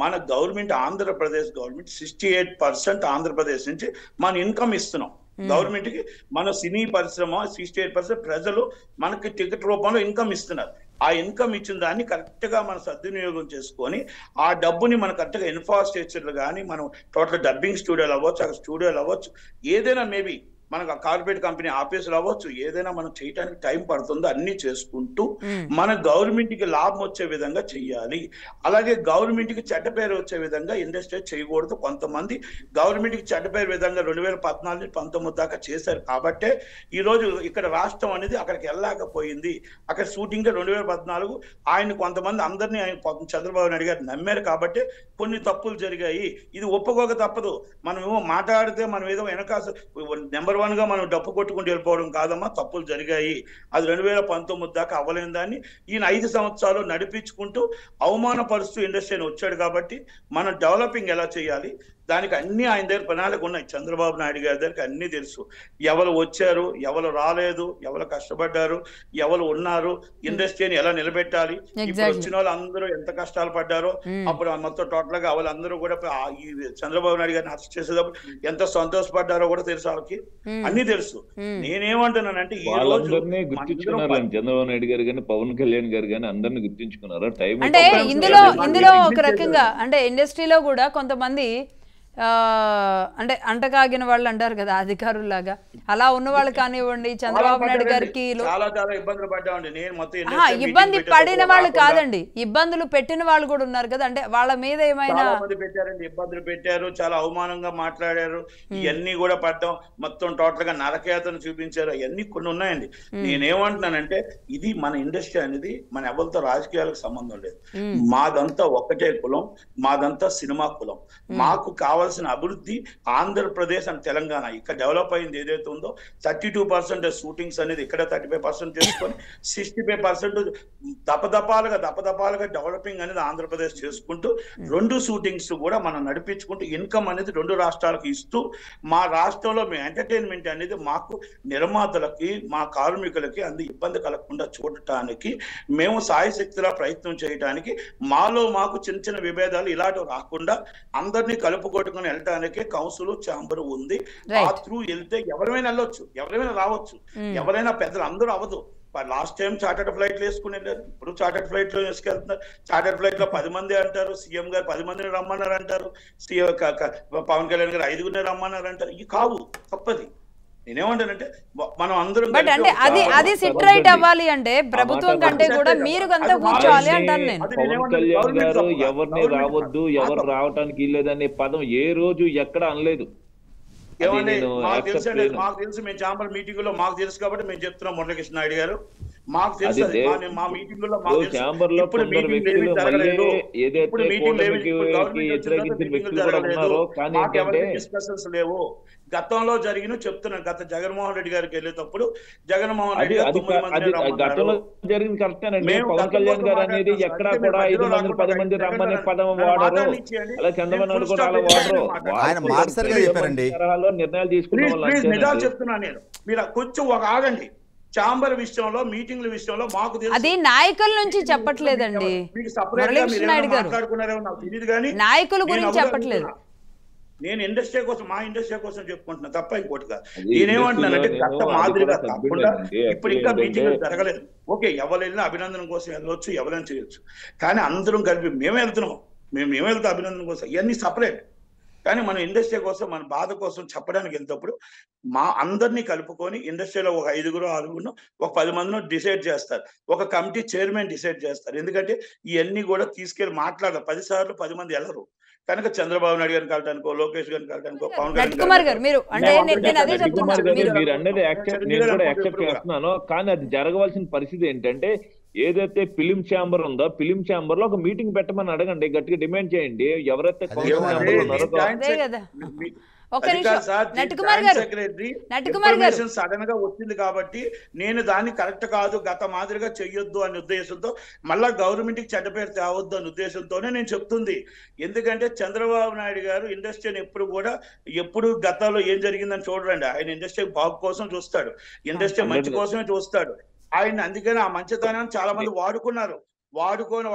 మన గవర్నమెంట్, ఆంధ్రప్రదేశ్ గవర్నమెంట్ 68% ఆంధ్రప్రదేశ్ నుంచి మన ఇన్కమ్ ఇస్తున్నాం గవర్నమెంట్ కి. మన సినీ పరిశ్రమ 68% ప్రజలు మనకి టికెట్ రూపంలో ఇన్కమ్ ఇస్తున్నారు. ఆ ఇన్కమ్ ఇచ్చిన దాన్ని కరెక్ట్ గా మనం సద్వినియోగం చేసుకొని ఆ డబ్బుని మనం కరెక్ట్ గా ఇన్ఫ్రాస్ట్రక్చర్లు కానీ, మనం టోటల్ డబ్బింగ్ స్టూడియోలు అవ్వచ్చు, అక్కడ స్టూడియోలు అవ్వచ్చు, ఏదైనా మేబీ మనకు కార్పొరేట్ కంపెనీ ఆఫీసులు అవ్వచ్చు, ఏదైనా మనం చేయడానికి టైం పడుతుందో అన్ని చేసుకుంటూ మన గవర్నమెంట్ కి లాభం వచ్చే విధంగా చెయ్యాలి. అలాగే గవర్నమెంట్ కి చెడ్డ పేరు వచ్చే విధంగా ఇండస్ట్రీ చేయకూడదు. కొంతమంది గవర్నమెంట్ కి చెడ్డ పేరు విధంగా 2014-19 దాకా చేశారు కాబట్టే ఈ రోజు ఇక్కడ రాష్ట్రం అనేది అక్కడికి వెళ్ళలేకపోయింది. అక్కడ షూటింగ్ 2014 ఆయన కొంతమంది అందరినీ ఆయన చంద్రబాబు నాయుడు గారు నమ్మారు కాబట్టి కొన్ని తప్పులు జరిగాయి. ఇది ఒప్పుకోక తప్పదు. మనం ఏమో మాట్లాడితే మనం ఏదో వెనక నెంబర్ 1 గా మనం డప్పు కొట్టుకుంటూ వెళ్ళిపోవడం కాదమ్మా, తప్పులు జరిగాయి. అది 2019 దాకా అవ్వలేని దాన్ని ఈయన 5 సంవత్సరాలు నడిపించుకుంటూ అవమానపరుస్తూ ఇండస్ట్రీని వచ్చాడు. కాబట్టి మనం డెవలపింగ్ ఎలా చేయాలి దానికి అన్ని ఆయన దగ్గర ప్రణాళిక ఉన్నాయి. చంద్రబాబు నాయుడు గారి దగ్గరికి అన్ని తెలుసు. ఎవరు వచ్చారు, ఎవరు రాలేదు, ఎవరు కష్టపడ్డారు, ఎవరు ఉన్నారు, ఇండస్ట్రీని ఎలా నిలబెట్టాలి, ఇప్పుడు వచ్చిన వాళ్ళు అందరూ ఎంత కష్టాలు పడ్డారో, అప్పుడు మొత్తం టోటల్ గా వాళ్ళందరూ కూడా ఈ చంద్రబాబు నాయుడు గారిని అరెస్ట్ చేసేటప్పుడు ఎంత సంతోషపడ్డారో కూడా తెలుసు, వాళ్ళకి అన్ని తెలుసు. నేనేమంటున్నానంటే ఈ రోజు చంద్రబాబు నాయుడు గారు కానీ పవన్ కళ్యాణ్ గారు కానీ అందరిని గుర్తించుకున్నారు. టైం అంటే ఇందులో ఒక రకంగా అంటే ఇండస్ట్రీలో కూడా కొంతమంది అంటే అంటకాగిన వాళ్ళు అంటారు కదా అధికారులాగా, అలా ఉన్న వాళ్ళు కానివ్వండి చంద్రబాబు నాయుడు గారికి ఇబ్బంది పడిన వాళ్ళు కాదండి, ఇబ్బందులు పెట్టిన వాళ్ళు కూడా ఉన్నారు కదా. అంటే వాళ్ళ మీద ఏమైనా పెట్టారండి, ఇబ్బందులు పెట్టారు, చాలా అవమానంగా మాట్లాడారు, ఇవన్నీ కూడా పడ్డాం, మొత్తం టోటల్ గా నరకయాతను చూపించారు, అవన్నీ కొన్ని ఉన్నాయండి. నేనేమంటున్నానంటే ఇది మన ఇండస్ట్రీ అనేది మన ఎవరితో రాజకీయాలకు సంబంధం లేదు. మాదంతా ఒకటే కులం, మాదంతా సినిమా కులం. మాకు కావాల్సిన అభివృద్ధి ఆంధ్రప్రదేశ్ అండ్ తెలంగాణ ఇక్కడ డెవలప్ అయింది ఏదైతే ఉందో 32% షూటింగ్స్ అనేది ఇక్కడ 35% చేసుకొని 65% దపదపాలుగా డెవలపింగ్ అనేది ఆంధ్రప్రదేశ్ చేసుకుంటూ 2 షూటింగ్స్ కూడా మనం నడిపించుకుంటూ ఇన్కమ్ అనేది 2 రాష్ట్రాలకు ఇస్తూ మా రాష్ట్రంలో మేము ఎంటర్టైన్మెంట్ అనేది మాకు నిర్మాతలకి, మా కార్మికులకి అందు ఇబ్బంది కలగకుండా చూడటానికి మేము సాయశక్తిలా ప్రయత్నం చేయడానికి మాలో మాకు చిన్న చిన్న విభేదాలు ఇలాంటివి రాకుండా అందరినీ కలుపుకోవడం వెళ్ళటానికి కౌన్సిల్ ఛాంబర్ ఉంది. ఆ త్రూ వెళ్తే ఎవరైనా వెళ్ళొచ్చు, ఎవరైనా రావచ్చు, ఎవరైనా పెద్దలు అందరూ అవ్వదు. లాస్ట్ టైం చార్టర్డ్ ఫ్లైట్లు వేసుకుని వెళ్ళారు, ఇప్పుడు చార్టర్డ్ ఫ్లైట్ లో వేసుకెళ్తున్నారు. చార్టర్డ్ ఫ్లైట్ లో 10 మంది అంటారు, సీఎం గారు 10 మందిని రమ్మన్నారు అంటారు, పవన్ కళ్యాణ్ గారు 5గురిని రమ్మన్నారు అంటారు. ఇవి కావు, తప్పది. నేనేమంటానంటే మనం అందరం అంటే అది సిట్ రైట్ అవ్వాలి అంటే ప్రభుత్వం కంటే కూడా మీరు అంతా కూర్చోవాలి అంటాను నేను. పవన్ కళ్యాణ్ గారు ఎవరిని రావద్దు, ఎవరు రావటానికి లేదనే పదం ఏ రోజు ఎక్కడ అనలేదు. మాకు తెలుసు, మేము ఛాంబర్ మీటింగ్ లో మాకు తెలుసు కాబట్టి మేము చెప్తున్నాం. మురళీకృష్ణ నాయుడు గారు మాకు తెలుసు, మా మీటింగ్ లో మాకు తెలుసు. ఇప్పుడు మీటింగ్ డిస్కషన్స్ లేవు. గతంలో జరిగిన చెప్తున్నాను, గత జగన్మోహన్ రెడ్డి గారికి వెళ్ళేటప్పుడు జగన్మోహన్ రెడ్డి గారు 9 మంది గతంలో జరిగింది కరెక్టేనండి. పవన్ కళ్యాణ్ గారు అనేది ఎక్కడ కూడా 5 మంది 10 మంది రమ్మనే పదం వాడరు, అలా చంద్రబాబు నాయుడు కూడా అలా వాడరు. నిర్ణయాలు తీసుకున్న చెప్తున్నా నేను. మీరు కొంచెం ఒక ఆగండి. ఛాంబర్ విషయంలో, మీటింగ్ల విషయంలో మాకు తెలుసు, అది నాయకుల నుంచి చెప్పట్లేదండి. మురళీకృష్ణ నాయుడు గారు మాట్లాడుకున్నారేమో నాకు తెలియదు, కానీ నాయకుల గురించి చెప్పట్లేదు. నేను ఇండస్ట్రీ కోసం, మా ఇండస్ట్రీ కోసం చెప్పుకుంటున్నా తప్ప ఇంకోటి కాదు. నేనేమంటున్నానంటే గత మాదిరిగా కాకుండా ఇప్పుడు ఇంకా మీటింగ్లు జరగలేదు. ఓకే, ఎవరు వెళ్ళినా అభినందన కోసం వెళ్ళవచ్చు, ఎవరైనా చేయొచ్చు, కానీ అందరం కలిపి మేము వెళ్తున్నాం, మేము వెళ్తాం అభినందన కోసం. ఇవన్నీ సపరేట్. కానీ మన ఇండస్ట్రీ కోసం, మన బాధ కోసం చెప్పడానికి వెళ్తేప్పుడు మా అందరినీ కలుపుకొని ఇండస్ట్రీలో ఒక 5గురు 6గురు ఒక 10 మందిని డిసైడ్ చేస్తారు, ఒక కమిటీ చైర్మన్ డిసైడ్ చేస్తారు. ఎందుకంటే ఇవన్నీ కూడా తీసుకెళ్లి మాట్లాడాలి. 10 సార్లు 10 మంది వెళ్ళరు కనుక చంద్రబాబు నాయుడు గారిని కలటానికో, లోకేష్ గారిని కలటానికో, పవన్ కళ్యాణ్ గారు మీరు చేస్తున్నాను. కానీ అది జరగవలసిన పరిస్థితి ఏంటంటే ఏదైతే ఫిలిం ఛాంబర్ ఉందో ఫిలిం ఛాంబర్ లో ఒక మీటింగ్ పెట్టమని అడగండి, గట్టిగా డిమాండ్ చేయండి. ఎవరైతే ఒక్క నిమిషం నట్టుకుమార్ గారు, నట్టుకుమార్ గారు, సడన్ గా వచ్చింది కాబట్టి నేను దాన్ని కరెక్ట్ కాదు గత మాదిరిగా చెయ్యొద్దు అనే ఉద్దేశంతో మళ్ళా గవర్నమెంట్ కి చెడ్డ పేరు తేవద్దు అనే ఉద్దేశంతోనే నేను చెప్తుంది. ఎందుకంటే చంద్రబాబు నాయుడు గారు ఇండస్ట్రీని ఎప్పుడు గతంలో ఏం జరిగిందని చూడండి. ఆయన ఇండస్ట్రీ బాగు కోసం చూస్తాడు, ఇండస్ట్రీ మంచి కోసమే చూస్తాడు. ఆయన అందుకని ఆ మంచితనాన్ని చాలా మంది వాడుకున్నారు. వాడుకొని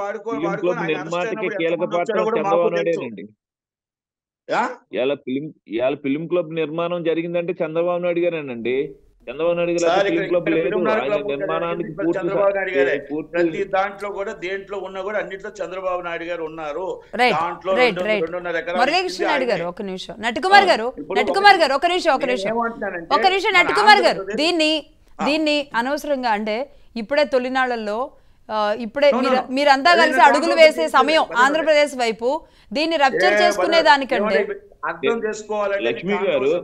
ఫిలిం క్లబ్ నిర్మాణం జరిగిందంటే చంద్రబాబు నాయుడు గారేనండి. చంద్రబాబు నాయుడు గారు ఫిలిం క్లబ్ లేదు, ఆయన నిర్మాణానికి ప్రతి దాంట్లో కూడా దేంట్లో ఉన్నా కూడా అన్నిట్లో చంద్రబాబు నాయుడు గారు ఉన్నారు. దాంట్లో 2.5 ఎకరాలు మురళీకృష్ణ నాయుడు గారు ఒక నిమిషం, నట్టుకుమార్ గారు ఒక నిమిషం నట్టుకుమార్ గారు, దీన్ని అనవసరంగా అంటే ఇప్పుడే తొలినాళ్లలో ఇప్పుడే మీరంతా కలిసి అడుగులు వేసే సమయం ఆంధ్రప్రదేశ్ వైపు, దీన్ని రప్చర్ చేసుకునే దానికంటే అర్థం చేసుకోవాలంటే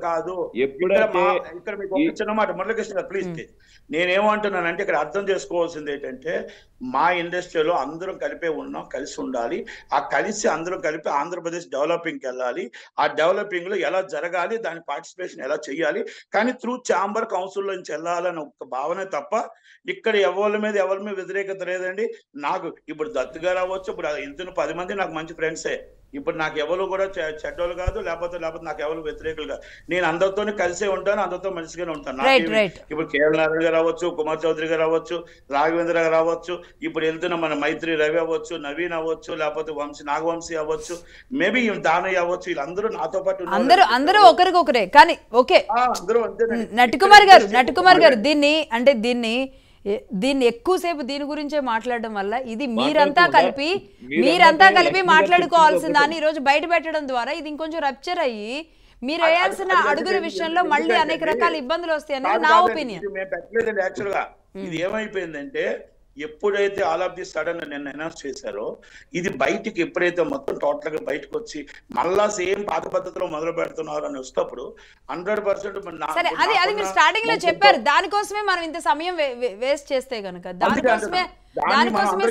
కాదు. ఇక్కడ మీకు ఒక చిన్న మాట మురళీకృష్ణ గారు ప్లీజ్. నేనేమంటున్నానంటే ఇక్కడ అర్థం చేసుకోవాల్సింది ఏంటంటే మా ఇండస్ట్రీలో అందరం కలిపే ఉన్నాం, కలిసి ఉండాలి. ఆ కలిసి అందరం కలిపి ఆంధ్రప్రదేశ్ డెవలపింగ్కి వెళ్ళాలి. ఆ డెవలపింగ్ లో ఎలా జరగాలి, దాని పార్టిసిపేషన్ ఎలా చేయాలి, కానీ త్రూ ఛాంబర్ కౌన్సిల్ నుంచి వెళ్ళాలని ఒక భావనే తప్ప ఇక్కడ ఎవరి మీద వ్యతిరేకత లేదండి. నాకు ఇప్పుడు దత్తు గారు అవ్వచ్చు, ఇప్పుడు ఇంత 10 మంది నాకు మంచి ఫ్రెండ్సే. ఇప్పుడు నాకు ఎవరు కూడా చెడ్డోళ్ళు కాదు, లేకపోతే నాకు ఎవరు వ్యతిరేకులు కాదు. నేను అందరితోనే కలిసే ఉంటాను, అందరితో మంచిగానే ఉంటాను. ఇప్పుడు కేఎల్ నారాయణ గారు అవ్వచ్చు, కుమార్ చౌదరి గారు అవ్వచ్చు, రాఘవేంద్ర గారు అవ్వచ్చు, ఇప్పుడు వెళ్తున్న మన మైత్రి రవి అవ్వచ్చు, నవీన్ అవ్వచ్చు, లేకపోతే నాగవంశీ అవ్వచ్చు, మేబీ దానయ్య అవ్వచ్చు, వీళ్ళందరూ నాతో పాటు అందరూ ఒకరికొకరే. కానీ ఓకే నట్టుకుమార్ గారు దీన్ని ఎక్కువసేపు దీని గురించే మాట్లాడడం వల్ల ఇది మీరంతా కలిపి మాట్లాడుకోవాల్సిన దాన్ని ఈరోజు బయట పెట్టడం ద్వారా ఇది ఇంకొంచెం రప్చర్ అయ్యి మీరు వేయాల్సిన అడుగుల విషయంలో మళ్ళీ అనేక రకాల ఇబ్బందులు వస్తాయి అనేది నా ఒపీనియన్. యాక్చువల్ గా ఇది ఏమైపోయిందంటే ఎప్పుడైతే ఆల్ ఆఫ్ ది సడన్ నిన్న అనౌన్స్ చేశారో ఇది బయటికి ఎప్పుడైతే మొత్తం టోటల్ గా బయటకు వచ్చి మళ్ళా సేమ్ పాత పద్ధతిలో మొదలు పెడుతున్నారు అని వస్తప్పుడు 100% సరే అది మీరు స్టార్టింగ్ లో చెప్పారు. దానికోసమే మనం ఇంత సమయం వేస్ట్ చేస్తే గనుక దానికోసమే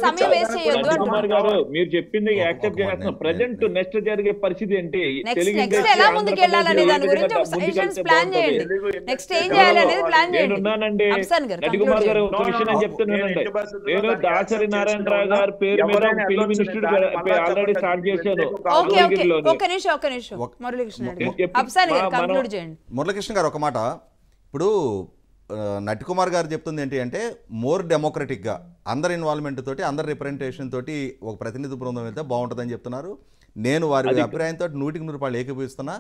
సమయం వేస్ట్ చేయొద్దు అంటున్నారు. మీరు చెప్పింది యాక్సెప్ట్ చేస్తున్నాం. ప్రెజెంట్ నెక్స్ట్ జరిగే పరిస్థితి ఏంటి, నెక్స్ట్ ఎలా ముందుకు వెళ్ళాలనే దాని గురించి ఒక సజెషన్స్ ప్లాన్ చేయండి. నెక్స్ట్ ఏం చేయాలి అనేది ప్లాన్ చేయండి. నేనున్నానండి నటికుమార్ గారు, ఒక విషయం నేను చెప్తున్నానండి. నేను దాసరి నారాయణరావు గారి పేరు మీద ఫిల్మ్ ఇన్స్టిట్యూట్ ఆల్రెడీ స్టార్ట్ చేశాను. ఒక నిమిషం మురళీకృష్ణ గారు ఒక మాట. ఇప్పుడు నటికుమార్ గారు చెప్తుంది ఏంటి అంటే మోర్ డెమోక్రటిక్గా అందరి ఇన్వాల్వ్మెంట్ తోటి అందరి రిప్రజెంటేషన్ తోటి ఒక ప్రతినిధి బృందం వెళ్తే బాగుంటుందని చెప్తున్నారు. నేను వారి అభిప్రాయంతో 100% ఏకీభవిస్తున్నా.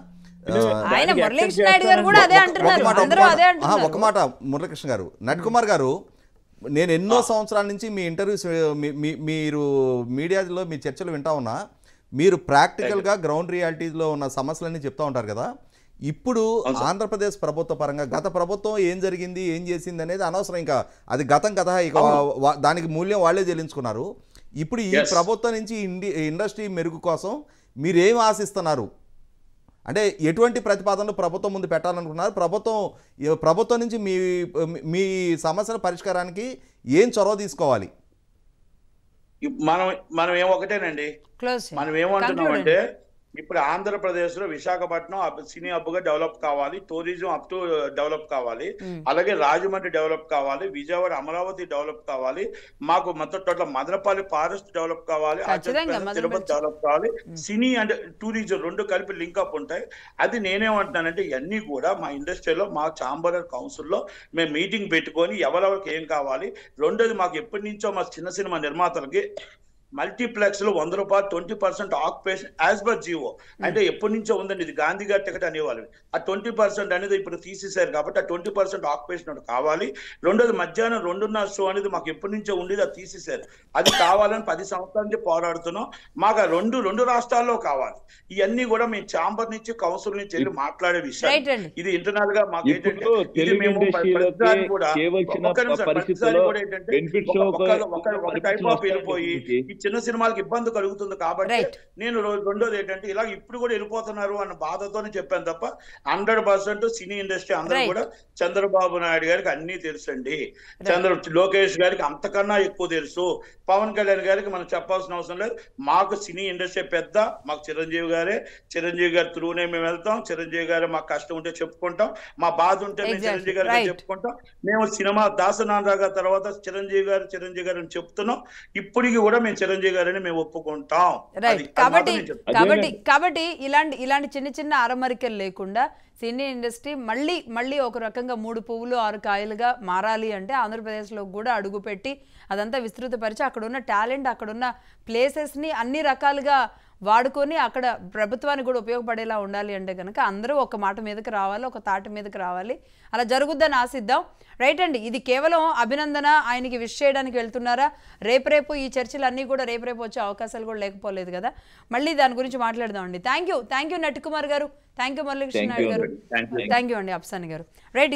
ఒక మాట మురళీకృష్ణ గారు, నటికుమార్ గారు, నేను ఎన్నో సంవత్సరాల నుంచి మీ ఇంటర్వ్యూస్ మీరు మీడియాలో మీ చర్చలు వింటా ఉన్నా. మీరు ప్రాక్టికల్గా గ్రౌండ్ రియాలిటీలో ఉన్న సమస్యలన్నీ చెప్తా ఉంటారు కదా. ఇప్పుడు ఆంధ్రప్రదేశ్ ప్రభుత్వ పరంగా గత ప్రభుత్వం ఏం జరిగింది, ఏం చేసింది అనేది అనవసరం. ఇంకా అది గతం కథ, ఇక దానికి మూల్యం వాళ్ళే చెల్లించుకున్నారు. ఇప్పుడు ఈ ప్రభుత్వం నుంచి ఇండస్ట్రీ మెరుగు కోసం మీరేం ఆశిస్తున్నారు? అంటే ఎటువంటి ప్రతిపాదనలు ప్రభుత్వం ముందు పెట్టాలనుకున్నారు? ప్రభుత్వం నుంచి మీ సమస్యల పరిష్కారానికి ఏం చొరవ తీసుకోవాలి? మనం ఏమొకటేనండి, మనం ఏమంటున్నామంటే ఇప్పుడు ఆంధ్రప్రదేశ్ లో విశాఖపట్నం సినీ హబ్ గా డెవలప్ కావాలి, టూరిజం అప్ టు డెవలప్ కావాలి, అలాగే రాజమండ్రి డెవలప్ కావాలి, విజయవాడ అమరావతి డెవలప్ కావాలి, మాకు మొత్తం టోటల్ మదనపల్లి ఫారెస్ట్ డెవలప్ కావాలి, తిరుపతి డెవలప్ కావాలి. సినీ అండ్ టూరిజం 2 కలిపి లింక్అప్ ఉంటాయి. అది నేనేమంటున్నానంటే ఇవన్నీ కూడా మా ఇండస్ట్రీలో మా ఛాంబర్ కౌన్సిల్లో మేము మీటింగ్ పెట్టుకొని ఎవరెవరికి ఏం కావాలి. రెండోది మాకు ఎప్పటి నుంచో మా చిన్న సినిమా నిర్మాతలకి మల్టీప్లెక్స్ లో 100 రూపాయలు 20% ఆక్యుపేషన్ యాజ్ పర్ జీవో అంటే ఎప్పటి నుంచో ఉందండి. ఇది గాంధీ గారి టికెట్ అనేవాళ్ళు. ఆ 20% అనేది ఇప్పుడు తీసేశారు కాబట్టి ఆ 20% ఆక్యుపేషన్ కావాలి. రెండోది మధ్యాహ్నం 2:30 షో అనేది మాకు ఎప్పటి నుంచో ఉండేది, అది తీసేశారు. అది కావాలని 10 సంవత్సరాల నుంచి పోరాడుతున్నాం. మాకు ఆ రెండు రాష్ట్రాల్లో కావాలి. ఇవన్నీ కూడా మేము ఛాంబర్ నుంచి కౌన్సిల్ నుంచి వెళ్ళి మాట్లాడే విషయం. ఇది ఇంటర్నల్ గా మాకు ఏంటంటే ఇది మేము ఒక టైప్ ఆఫ్ వెళ్ళిపోయి చిన్న సినిమాలకు ఇబ్బంది కలుగుతుంది కాబట్టి Right. నేను రెండోది ఏంటంటే ఇలా ఇప్పుడు కూడా వెళ్ళిపోతున్నారు అన్న బాధతోనే చెప్పాను తప్ప 100% సినీ ఇండస్ట్రీ అందరూ Right. కూడా చంద్రబాబు నాయుడు గారికి అన్ని తెలుసండి. లోకేష్ గారికి అంతకన్నా ఎక్కువ తెలుసు. పవన్ కళ్యాణ్ గారికి మనం చెప్పాల్సిన అవసరం లేదు. మాకు సినీ ఇండస్ట్రీ పెద్ద, మాకు చిరంజీవి గారి త్రూనే మేము వెళ్తాం. చిరంజీవి గారు మాకు కష్టం ఉంటే చెప్పుకుంటాం, మా బాధ ఉంటే మేము Exactly. చిరంజీవి గారికి Right. చెప్పుకుంటాం. మేము సినిమా దాసనారాయణ గారి తర్వాత చిరంజీవి గారు అని చెప్తున్నాం. ఇప్పటికి కూడా మేము చిరంజీవి గారిని మేము ఒప్పుకుంటాం. రైట్. అది మాత్రం నేను చెప్తాను. కాబట్టి ఇలాంటి చిన్న చిన్న అరమరికలు లేకుండా సినీ ఇండస్ట్రీ మళ్ళీ ఒక రకంగా 3 పువ్వులు 6 కాయలుగా మారాలి అంటే ఆంధ్రప్రదేశ్లో కూడా అడుగుపెట్టి అదంతా విస్తృతపరిచి అక్కడున్న టాలెంట్, అక్కడున్న ప్లేసెస్ని అన్ని రకాలుగా వాడుకొని అక్కడ ప్రభుత్వానికి కూడా ఉపయోగపడేలా ఉండాలి అంటే కనుక అందరూ ఒక మాట మీదకి రావాలి, ఒక తాటి మీదకి రావాలి. అలా జరుగుద్దని ఆశిద్దాం. రైట్ అండి, ఇది కేవలం అభినందన, ఆయనకి విష్ చేయడానికి వెళ్తున్నారా? రేపు ఈ చర్చలు అన్నీ కూడా రేపు వచ్చే అవకాశాలు కూడా లేకపోలేదు కదా. మళ్ళీ దాని గురించి మాట్లాడదాం అండి. థ్యాంక్ యూ నట్టికుమార్ గారు, థ్యాంక్ యూ మురళీకృష్ణ నాయుడు గారు, థ్యాంక్ యూ అండి అప్సాని గారు. రైట్.